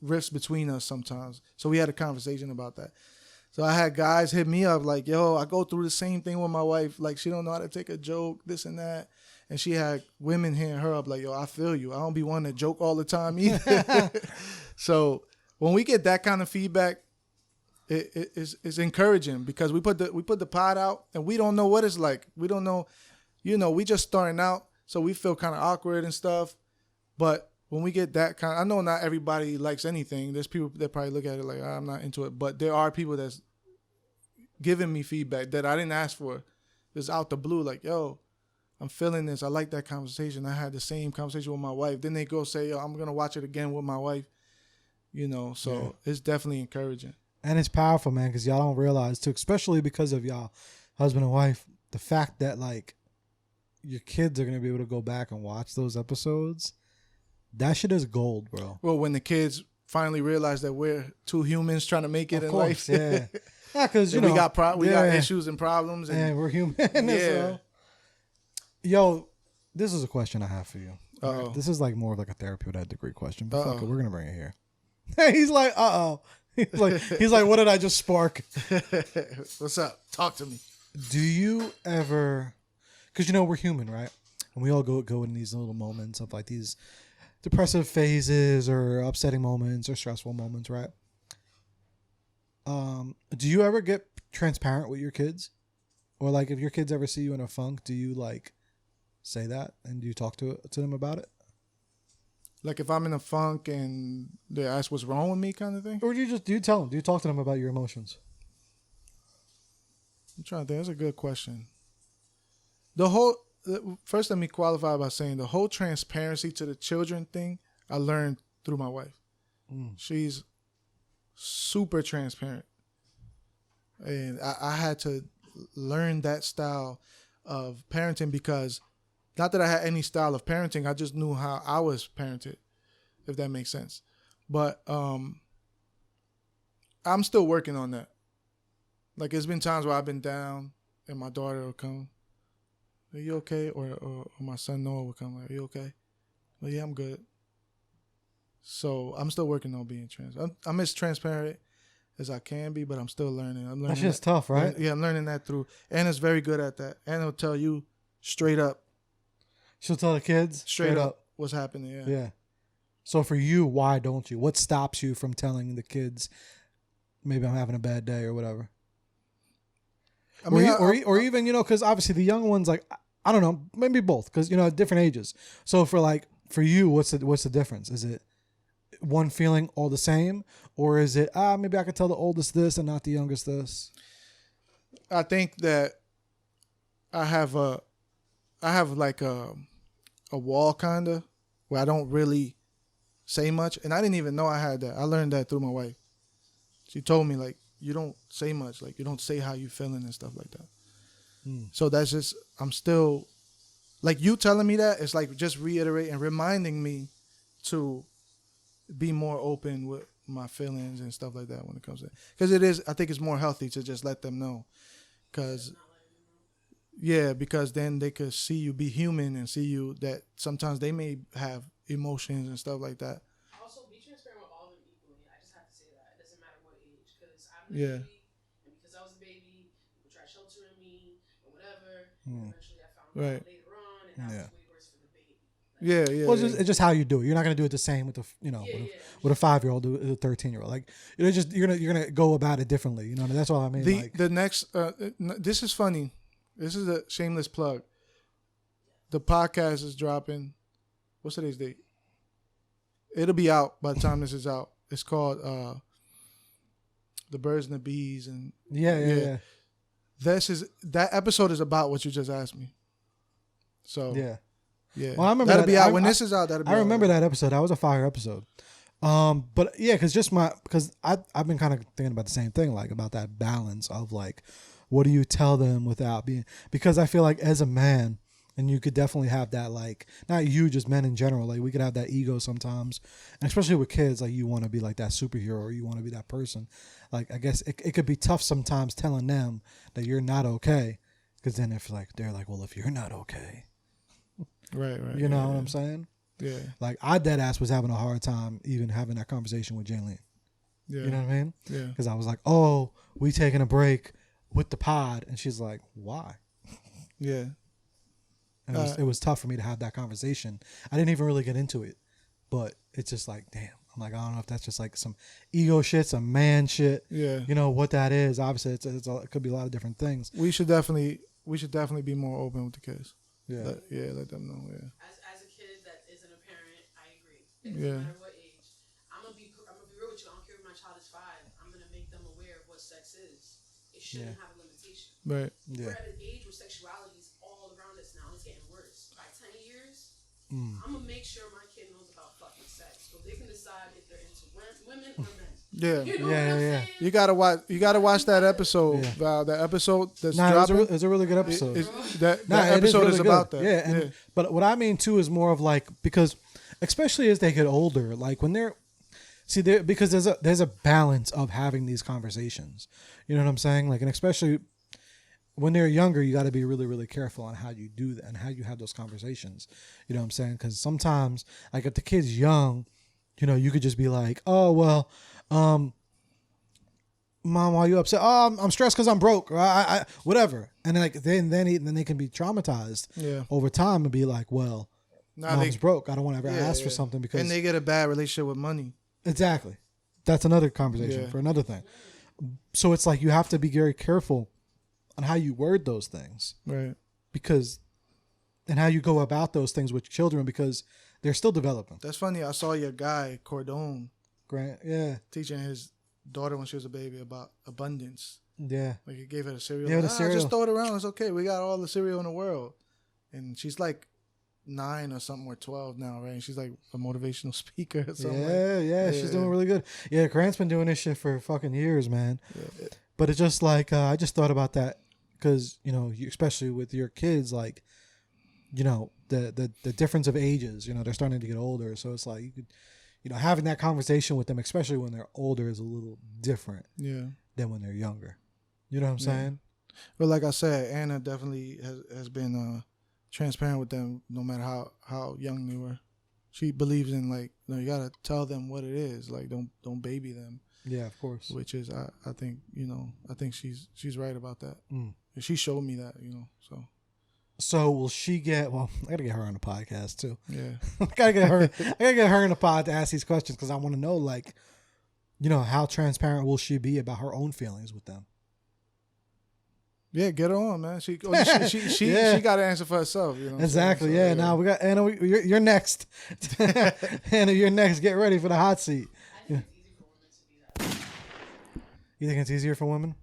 rifts between us sometimes. So we had a conversation about that. So I had guys hit me up like, yo, I go through the same thing with my wife. Like, she don't know how to take a joke, this and that. And she had women hitting her up like, yo, I feel you. I don't be wanting to joke all the time either. So when we get that kind of feedback, it's encouraging because we put the pod out and we don't know what it's like. We don't know, you know, we just starting out. So we feel kind of awkward and stuff. But when we get that kind, I know not everybody likes anything. There's people that probably look at it like, I'm not into it. But there are people that's giving me feedback that I didn't ask for. It's out the blue, like, yo, I'm feeling this. I like that conversation. I had the same conversation with my wife. Then they go say, yo, I'm going to watch it again with my wife. You know, so it's definitely encouraging. And it's powerful, man, because y'all don't realize too, especially because of y'all husband and wife, the fact that like your kids are going to be able to go back and watch those episodes. That shit is gold, bro. Well, when the kids finally realize that we're two humans trying to make it Of in course, life. yeah. Yeah, because, you know. we got issues and problems. And we're human. Yeah. So. Yo, this is a question I have for you. Uh-oh. This is like more of like a therapy with that degree question, but fuck Uh-oh. it, we're going to bring it here. He's like, uh-oh. He's like, what did I just spark? What's up? Talk to me. Do you ever, because you know we're human, right? And we all go in these little moments of like these depressive phases or upsetting moments or stressful moments, right? Do you ever get transparent with your kids? Or like if your kids ever see you in a funk, do you like say that, and do you talk to them about it? Like if I'm in a funk and they ask what's wrong with me, kind of thing. Or do you tell them? Do you talk to them about your emotions? I'm trying to think. That's a good question. First, let me qualify by saying the whole transparency to the children thing I learned through my wife. She's super transparent. And I had to learn that style of parenting because not that I had any style of parenting, I just knew how I was parented, if that makes sense. But I'm still working on that. Like, it's been times where I've been down and my daughter will come, "Are you okay?" Or my son Noah will come, "Are you okay?" Well, yeah, I'm good. So I'm still working on being I'm as transparent as I can be, but I'm still learning. I'm learning. That's just tough, right? Yeah, I'm learning that through. Anna's very good at that. Anna will tell you straight up. She'll tell the kids Straight up what's happening. Yeah. Yeah. So for you, why don't you? What stops you from telling the kids, maybe I'm having a bad day or whatever? I mean, or even, because obviously the young ones, like, I don't know, maybe both, because, at different ages. So for you, what's the difference? Is it one feeling all the same, or is it maybe I could tell the oldest this and not the youngest this? I think that I have like a wall kind of where I don't really say much, and I didn't even know I had that. I learned that through my wife. She told me, like, you don't say much, like you don't say how you feeling and stuff like that. So that's just, I'm still, like, you telling me that, it's like just reiterating, reminding me to be more open with my feelings and stuff like that when it comes to it. Because I think it's more healthy to just let them know. Because then they could see you be human and see you that sometimes they may have emotions and stuff like that. Also, be transparent with all of them equally. I just have to say that. It doesn't matter what age. Because I'm a baby, and because I was a baby, people tried sheltering me or whatever. And eventually I found out later on, and that was way worse for the baby. Like, Well, it's just how you do it. You're not gonna do it the same with with a 5-year-old, with a 13-year-old. Like, you're gonna go about it differently. That's all I mean. The next, this is funny. This is a shameless plug. The podcast is dropping. What's today's date? It'll be out by the time this is out. It's called The Birds and the Bees, and yeah. That episode is about what you just asked me. So yeah. Well, I remember that'll that. be out when this is out. That'll be I out. remember that episode. That was a fire episode. But yeah, because I've been kind of thinking about the same thing, like about that balance of like, what do you tell them without being? Because I feel like as a man, and you could definitely have that, like, not you, just men in general, like we could have that ego sometimes, and especially with kids, like you want to be like that superhero or you want to be that person. Like, I guess it could be tough sometimes telling them that you're not okay, because then if like they're like, well, if you're not okay, right, you know what I'm saying? Yeah. Like, I dead ass was having a hard time even having that conversation with Jaylene. Yeah. You know what I mean? Yeah. Because I was like, oh, we taking a break with the pod, and she's like, why? Yeah. And it was tough for me to have that conversation. I didn't even really get into it, but it's just like, damn. I'm like, I don't know if that's just like some ego shit, some man shit. Yeah. You know what that is? Obviously, it could be a lot of different things. We should definitely be more open with the kids. Yeah. Let them know. Yeah. As a kid that isn't a parent, I agree. It doesn't matter what age. I'm gonna be real with you. I don't care if my child is 5. I'm gonna make them aware of what sex is. It shouldn't have a limitation. Right. Yeah. We're at an age where sexuality is all around us now. It's getting worse. By 10 years, I'm gonna make sure my kid knows about fucking sex, so they can decide if they're into women or men. Yeah. You know what I'm saying? You gotta watch that episode. Val. That episode that's dropping. It's a really good episode. That episode is really about good. that. Yeah. But what I mean too is more of like, because especially as they get older, like when they're because there's a balance of having these conversations. You know what I'm saying? Like, and especially when they're younger, you got to be really, really careful on how you do that and how you have those conversations. You know what I'm saying? Because sometimes, like, if the kid's young, you could just be like, oh, well, Mom, why are you upset? Oh, I'm stressed because I'm broke, or I whatever. And then they can be traumatized over time and be like, well, Mom's broke. I don't want to ever ask for something because... And they get a bad relationship with money. Exactly. That's another conversation for another thing. So it's like you have to be very careful on how you word those things. Right. Because and how you go about those things with children because they're still developing. That's funny. I saw your guy Cordone Grant, yeah, teaching his daughter when she was a baby about abundance. yeah. Like he gave her the cereal. Yeah, Like, the cereal. Just throw it around. It's okay. We got all the cereal in the world. And she's like 9 or something or 12 now, right? And she's like a motivational speaker or something. Yeah, she's doing really good. Yeah, Grant's been doing this shit for fucking years, man. Yeah. But it's just like I just thought about that because especially with your kids, like the difference of ages. They're starting to get older, so it's like you could, having that conversation with them, especially when they're older, is a little different. Yeah. Than when they're younger. You know what I'm saying? Well, like I said, Anna definitely has been transparent with them, no matter how young they were. She believes in you gotta tell them what it is. Like don't baby them. Yeah, of course. Which is I think I think she's right about that. She showed me that So will she get? Well, I gotta get her on the podcast too. Yeah, I gotta get her in the pod to ask these questions because I want to know how transparent will she be about her own feelings with them. Yeah, get her on, man. She got to answer for herself. Exactly. So, yeah. Now we got Anna. You're next. Anna, you're next. Get ready for the hot seat. You think it's easier for women?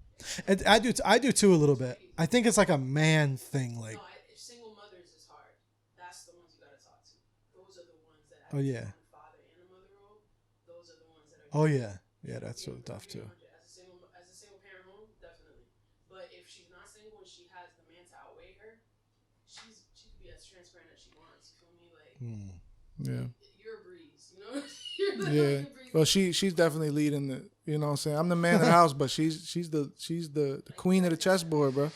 I do too a little bit. I think it's like a man thing. Like, no, if single mothers is hard, that's the ones you got to talk to. Those are the ones that oh yeah. The father and the mother role. Those are the ones that are. Oh yeah. Yeah, that's really tough too. As a single parent home, definitely. But if she's not single and she has the man to outweigh her, she could be as transparent as she wants. You feel me? Like, yeah, you're a breeze. Yeah. Well, she's definitely leading the. You know what I'm saying? I'm the man of the house, but she's the queen of the chessboard, bro.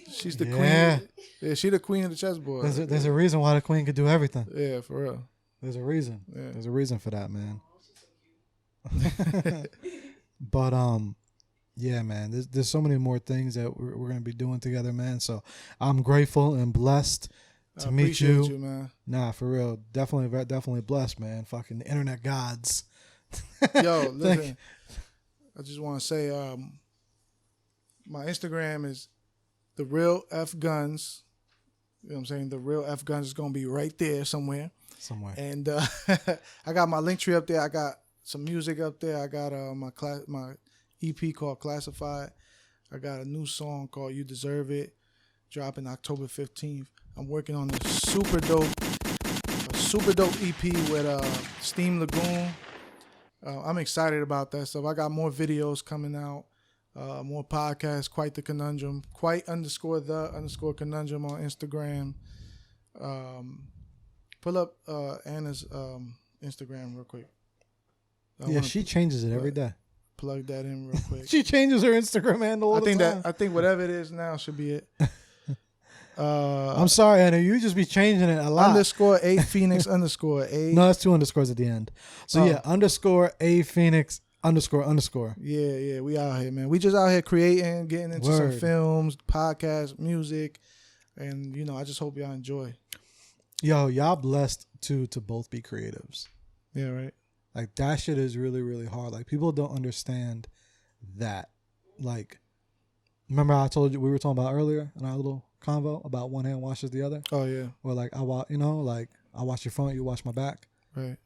She's the queen. Yeah, she's the queen of the chessboard. There's a reason why the queen could do everything. Yeah, for real. There's a reason. Yeah. There's a reason for that, man. But yeah, man, there's so many more things that we're gonna be doing together, man. So I'm grateful and blessed to meet you. Man. Nah, for real, definitely blessed, man. Fucking internet gods. Yo, listen, I just want to say, my Instagram is the real F Gonz. You know what I'm saying? The real F Gonz is gonna be right there somewhere. And I got my link tree up there. I got some music up there. I got my EP called Classified. I got a new song called You Deserve It, dropping October 15th. I'm working on a super dope EP with Steam Lagoon. I'm excited about that stuff. I got more videos coming out, more podcasts, Quite the Conundrum, Quite_the_conundrum on Instagram. Pull up Anna's Instagram real quick. Yeah, she changes it every day. Plug that in real quick. She changes her Instagram handle all the time. I think whatever it is now should be it. I'm sorry, Anna. You just be changing it a lot. _A Phoenix _A. No, that's 2 underscores at the end. So yeah, _A Phoenix __. Yeah. We out here, man. We just out here creating, getting into some films, podcasts, music, and I just hope y'all enjoy. Yo, y'all blessed to both be creatives. Yeah, right. Like that shit is really, really hard. Like people don't understand that. Like, remember I told you we were talking about earlier in our little convo about one hand washes the other. Oh yeah. Or like I watch your front, you watch my back. Right.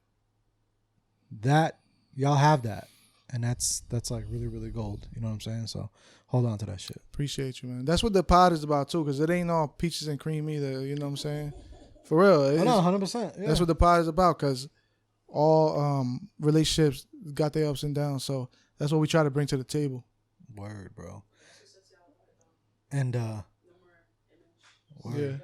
That y'all have that, and that's like really, really gold. You know what I'm saying? So hold on to that shit. Appreciate you, man. That's what the pod is about too, because it ain't all peaches and cream either. You know what I'm saying? For real. No, 100%. Yeah. That's what the pod is about, because all relationships got their ups and downs. So that's what we try to bring to the table. Word, bro. And yeah.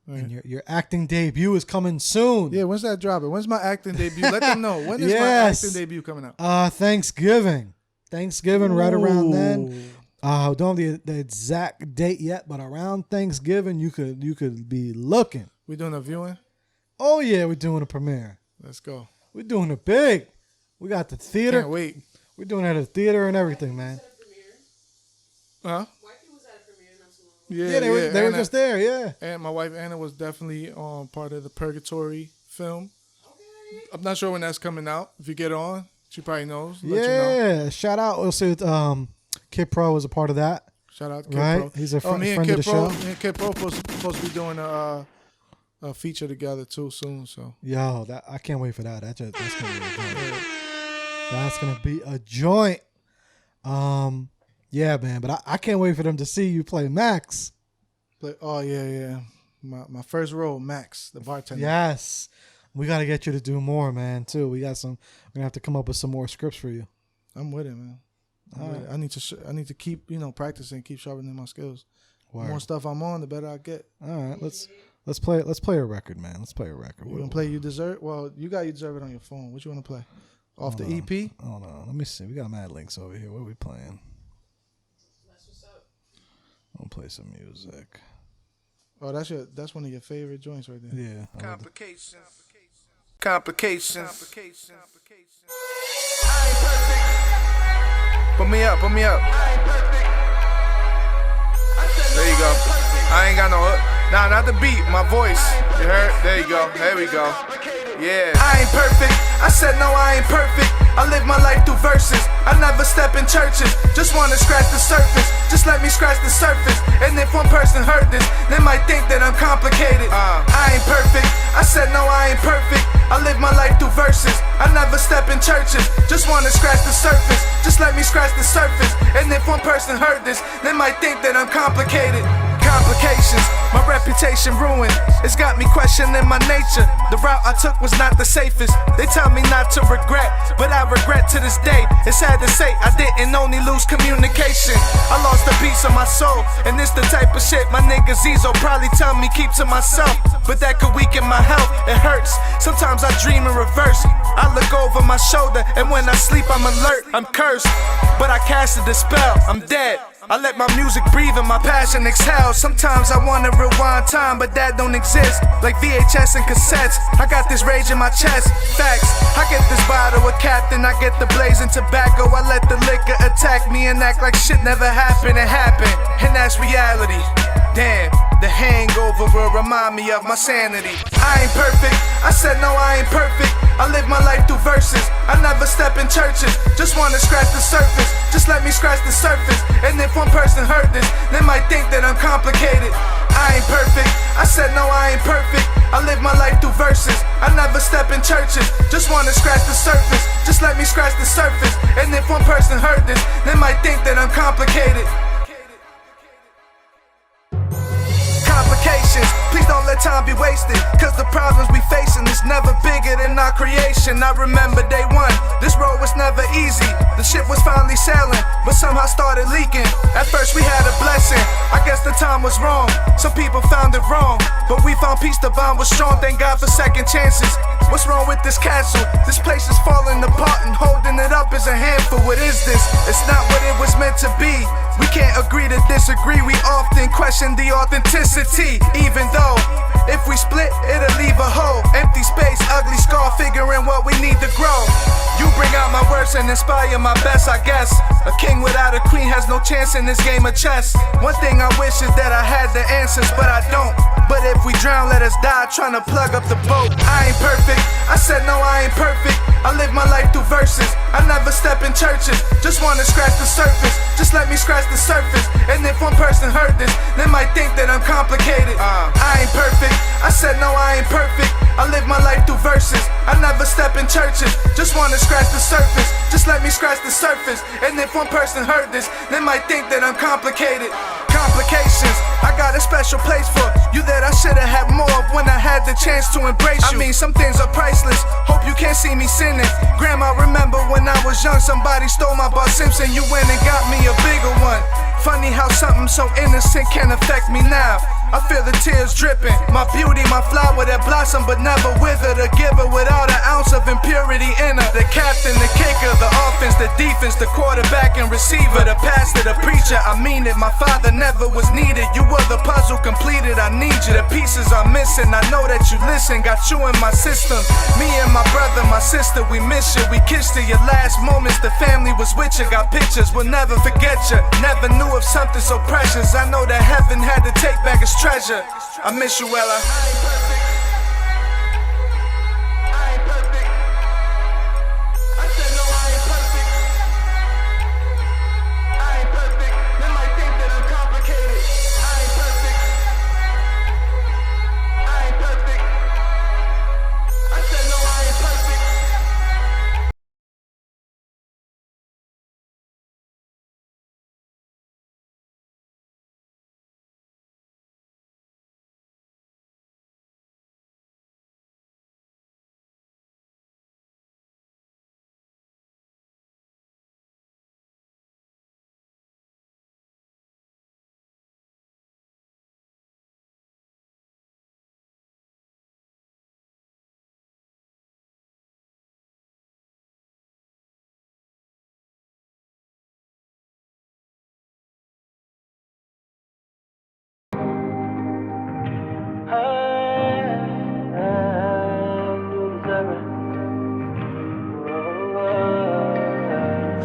And your acting debut is coming soon. Yeah, when's that dropping? When's my acting debut? Let them know. When is my acting debut coming out? Thanksgiving. Right around then. Don't have the exact date yet, but around Thanksgiving you could be looking. We doing a viewing? Oh yeah, we're doing a premiere. Let's go. We're doing it big. We got the theater. Can't wait. We're doing it at a theater and everything, man. Huh? Yeah, they were just there, yeah. And my wife Anna was definitely part of the Purgatory film. Okay. I'm not sure when that's coming out. If you get on, she probably knows. Let you know. Shout out. Also, Kid Pro was a part of that. Shout out to Kid Right? Pro. He's a friend me of the show. Me and Kid Pro supposed to be doing a feature together too soon. So Yo, I can't wait for that. That's gonna be a joint. That's gonna be a joint. Yeah, man. But I can't wait for them to see you play Max. Oh yeah. My first role, Max, the bartender. Yes. We got to get you to do more, man, too. We're going to have to come up with some more scripts for you. I'm with it, man. I need to keep, practicing, keep sharpening my skills. Word. The more stuff I'm on, the better I get. All right, let's play a record, man. Let's play a record. You want to play You Deserve? Well, you got You Deserve It on your phone. What you want to play? Off the EP? Hold on. Let me see. We got mad links over here. What are we playing? That's what's up. I'm going to play some music. Oh, that's one of your favorite joints right there. Yeah. Complications. I ain't perfect. Put me up. There you go. I ain't got no hook. Nah, not the beat, my voice. You heard? There you go. There we go. Yeah. I ain't perfect. I said no, I ain't perfect. I live my life through verses. I never step in churches. Just wanna scratch the surface. Just let me scratch the surface. And if one person heard this, they might think that I'm complicated. I ain't perfect. I said no, I ain't perfect. I live my life through verses. I never step in churches. Just wanna scratch the surface. Just let me scratch the surface. And if one person heard this, they might think that I'm complicated. Complications, my reputation ruined. It's got me questioning my nature. The route I took was not the safest. They tell me not to regret, but I regret to this day. It's sad to say I didn't only lose communication. I lost a piece of my soul, and it's the type of shit my nigga Zizo probably tell me keep to myself. But that could weaken my health, it hurts. Sometimes I dream in reverse. I look over my shoulder, and when I sleep I'm alert. I'm cursed, but I casted the spell. I'm dead. I let my music breathe and my passion exhale. Sometimes I wanna rewind time, but that don't exist. Like VHS and cassettes, I got this rage in my chest. Facts, I get this bottle of Captain, I get the blazing tobacco. I let the liquor attack me and act like shit never happened. It happened, and that's reality. Damn, the hangover will remind me of my sanity. I ain't perfect, I said no, I ain't perfect. I live my life through verses. I never step in churches. Just wanna scratch the surface. Just let me scratch the surface. And if one person heard this, they might think that I'm complicated. I ain't perfect. I said no, I ain't perfect. I live my life through verses. I never step in churches. Just wanna scratch the surface. Just let me scratch the surface. And if one person heard this, they might think that I'm complicated. Complications, please don't let time be wasted. Cause the problems we facing is never bigger than our creation. I remember day one, this road was never easy. The ship was finally sailing, but somehow started leaking. At first we had a blessing, I guess the time was wrong. Some people found it wrong, but we found peace, the bond was strong. Thank God for second chances. What's wrong with this castle? This place is falling apart, and holding it up is a handful. What is this? It's not what it was meant to be. We can't agree to disagree. We often question the authenticity. Even though if we split, it'll leave a hole. Empty space, ugly scar, figuring what we need to grow. You bring out my worst and inspire my best, I guess. A king without a queen has no chance in this game of chess. One thing I wish is that I had the answers, but I don't. But if we drown, let us die trying to plug up the boat. I ain't perfect, I said no, I ain't perfect. I live my life through verses. I never step in churches. Just wanna scratch the surface. Just let me scratch the surface. And if one person heard this, they might think that I'm complicated. I ain't perfect, I said no, I ain't perfect. I live my life through verses. I never step in churches. Just wanna scratch the surface. Just let me scratch the surface. And if one person heard this, they might think that I'm complicated. Complications, I got a special place for you that I should've had more of when I had the chance to embrace you. I mean, some things are priceless. Hope you can't see me sinning. Grandma, remember when I was young, somebody stole my Bart Simpson. You went and got me a bigger one. Funny how something so innocent can affect me now. I feel the tears dripping. My beauty, my flower that blossom but never wither. The giver without an ounce of impurity in her. The captain, the kicker, the offense, the defense, the quarterback and receiver, the pastor, the preacher. I mean it, my father never was needed. You were the puzzle completed. I need you. The pieces are missing. I know that you listen. Got you in my system. Me and my brother, my sister, we miss you. We kissed you. Your last moments, the family was with you. Got pictures, we'll never forget you. Never knew of something so precious. I know that heaven had to take back its treasure. I miss you, Ella. I ain't perfect. They might think that I'm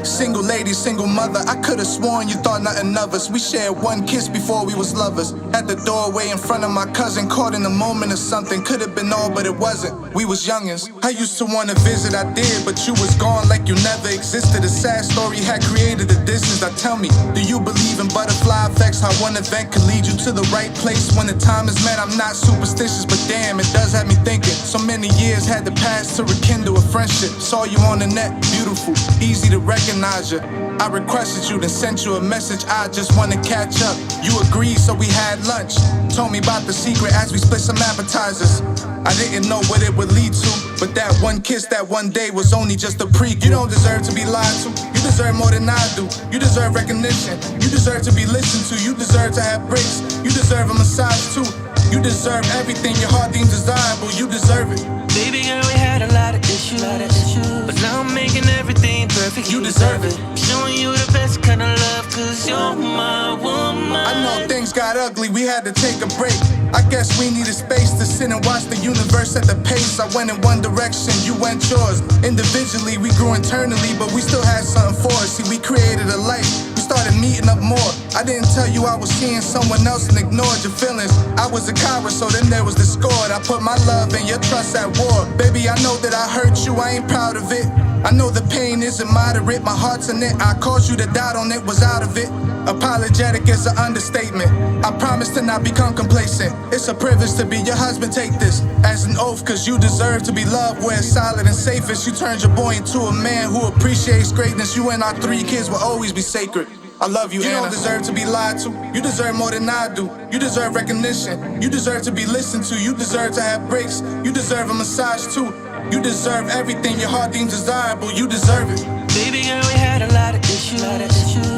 Single lady, single mother, I could've sworn you thought nothing of us. We shared one kiss before we was lovers. At the doorway in front of my cousin, caught in a moment of something. Could've been all, but it wasn't. We was youngins. I used to wanna visit, I did, but you was gone like you never existed. A sad story had created a distance. Now tell me, do you believe in butterfly effects? How one event could lead you to the right place when the time is met? I'm not superstitious, but damn, it does have me thinking. So many years had to pass to rekindle a friendship. Saw you on the net, beautiful, easy to recognize you. I requested you, then sent you a message. I just wanna catch up. You agreed, so we had lunch. Told me about the secret as we split some appetizers. I didn't know what it would lead to, but that one kiss that one day was only just a prequel. You don't deserve to be lied to. You deserve more than I do. You deserve recognition. You deserve to be listened to. You deserve to have breaks. You deserve a massage too. You deserve everything your heart deems desirable. You deserve it. Baby girl, we had a lot of issues, but now I'm making everything perfect. You deserve it. Showing you the best kind of love, cause you're my woman. I know things got ugly, we had to take a break. I guess we needed space to sit and watch the universe at the pace. I went in one direction, you went yours. Individually, we grew internally, but we still had something for us. See, we created a life. We started meeting up more. I didn't tell you I was seeing someone else and ignored your feelings. I was a coward, so then there was discord. I put my love and your trust at war. Baby, I know that I hurt you, I ain't proud of it. I know the pain isn't moderate, my heart's in it. I caused you to doubt on it, was out of it. Apologetic is an understatement. I promise to not become complacent. It's a privilege to be your husband, take this as an oath, cause you deserve to be loved where it's solid and safest. You turned your boy into a man who appreciates greatness. You and our 3 kids will always be sacred. I love you, Anna. You don't deserve to be lied to. You deserve more than I do. You deserve recognition. You deserve to be listened to. You deserve to have breaks. You deserve a massage too. You deserve everything your heart deems desirable. You deserve it. Baby girl, we had a lot of issues,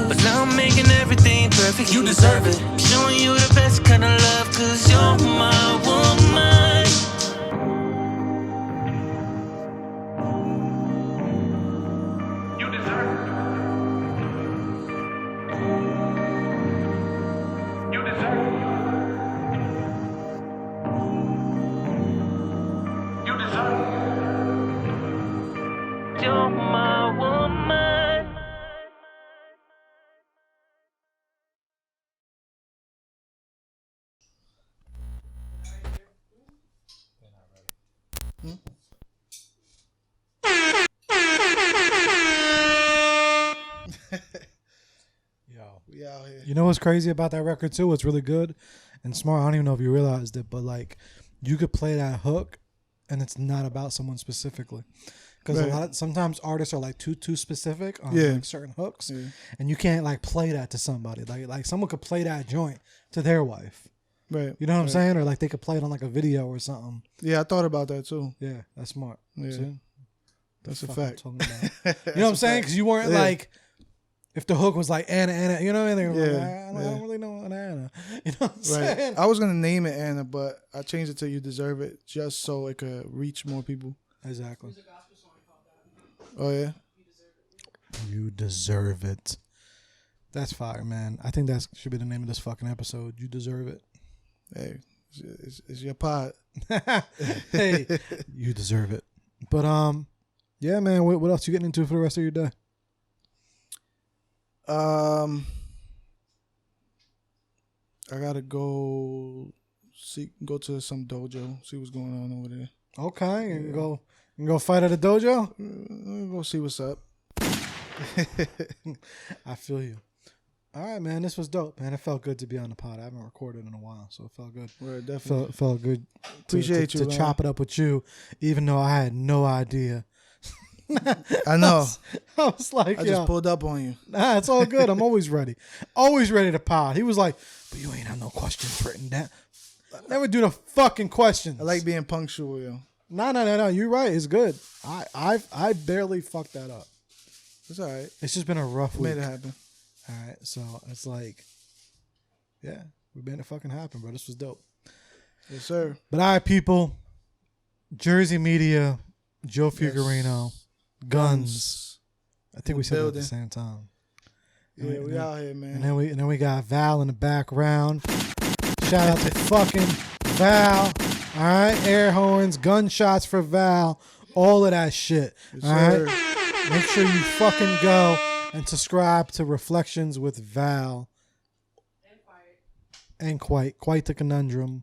but now I'm making everything perfect. You deserve it. Showing you the best kind of love, cause you're my woman. You deserve it. You deserve it. You deserve it. You're my woman. Yo, We out here. you know what's crazy about that record too? What's really good and smart. I don't even know if you realized it, but like you could play that hook, and it's not about someone specifically. Because Right. sometimes artists are like too specific on Yeah. like certain hooks, Yeah. and you can't like play that to somebody. Like someone could play that joint to their wife. Right. You know what I'm right. saying? Or like they could play it on like a video or something. Yeah, I thought about that too. Yeah, that's smart. Yeah. See? That's a Fuck I'm fact. talking about. You know what I'm saying? Because you weren't Yeah. like, if the hook was like Anna, you know what I mean? Like, Yeah, I don't really know an Anna. You know what I'm Right. saying? I was gonna name it Anna, but I changed it to You Deserve It just so it could reach more people. Exactly. There's a gospel song called that. Oh yeah. You deserve it. That's fire, man. I think that should be the name of this fucking episode. You deserve it. Hey, it's your pod. Hey, you deserve it. But yeah, man. What else you getting into for the rest of your day? I gotta go to some dojo, see what's going on over there. Okay, you can go fight at a dojo. Go see what's up. I feel you. All right, man. This was dope, man. It felt good to be on the pod. I haven't recorded in a while, so it felt good. Right, definitely. Felt good. Appreciate to you, man. chop it up with you, even though I had no idea. I know. I was like, I yo, just pulled up on you. nah, it's all good. I'm always ready. Always ready to pod. He was like, but you ain't have no questions written down. Never do the fucking questions. I like being punctual, yo. No. You're right. It's good. I barely fucked that up. It's all right. It's just been a rough Made week. it happen. All right, so it's like, yeah, we made it fucking happen, bro. This was dope. Yes, sir. But all right, people, Jersey Media, Joe Figurino, Gonz. I think we said that at the building. same time. Yeah, we out here, man. And then we got Val in the background. Shout out to fucking Val. All right, air horns, gunshots for Val, all of that shit. All right, make sure you fucking go and subscribe to Reflections with Val. And quite the conundrum.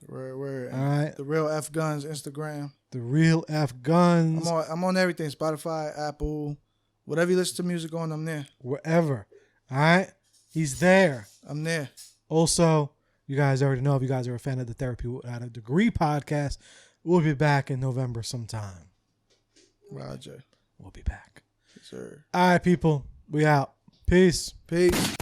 Word. All right, the real F Gonz Instagram. The real F Gonz. I'm on everything: Spotify, Apple, whatever you listen to music on. I'm there. Wherever. All right, he's there. I'm there. Also, you guys already know if you guys are a fan of the Therapy Without a Degree podcast, we'll be back in November sometime. Roger. We'll be back. Yes, sir. All right, people. We out. Peace. Peace.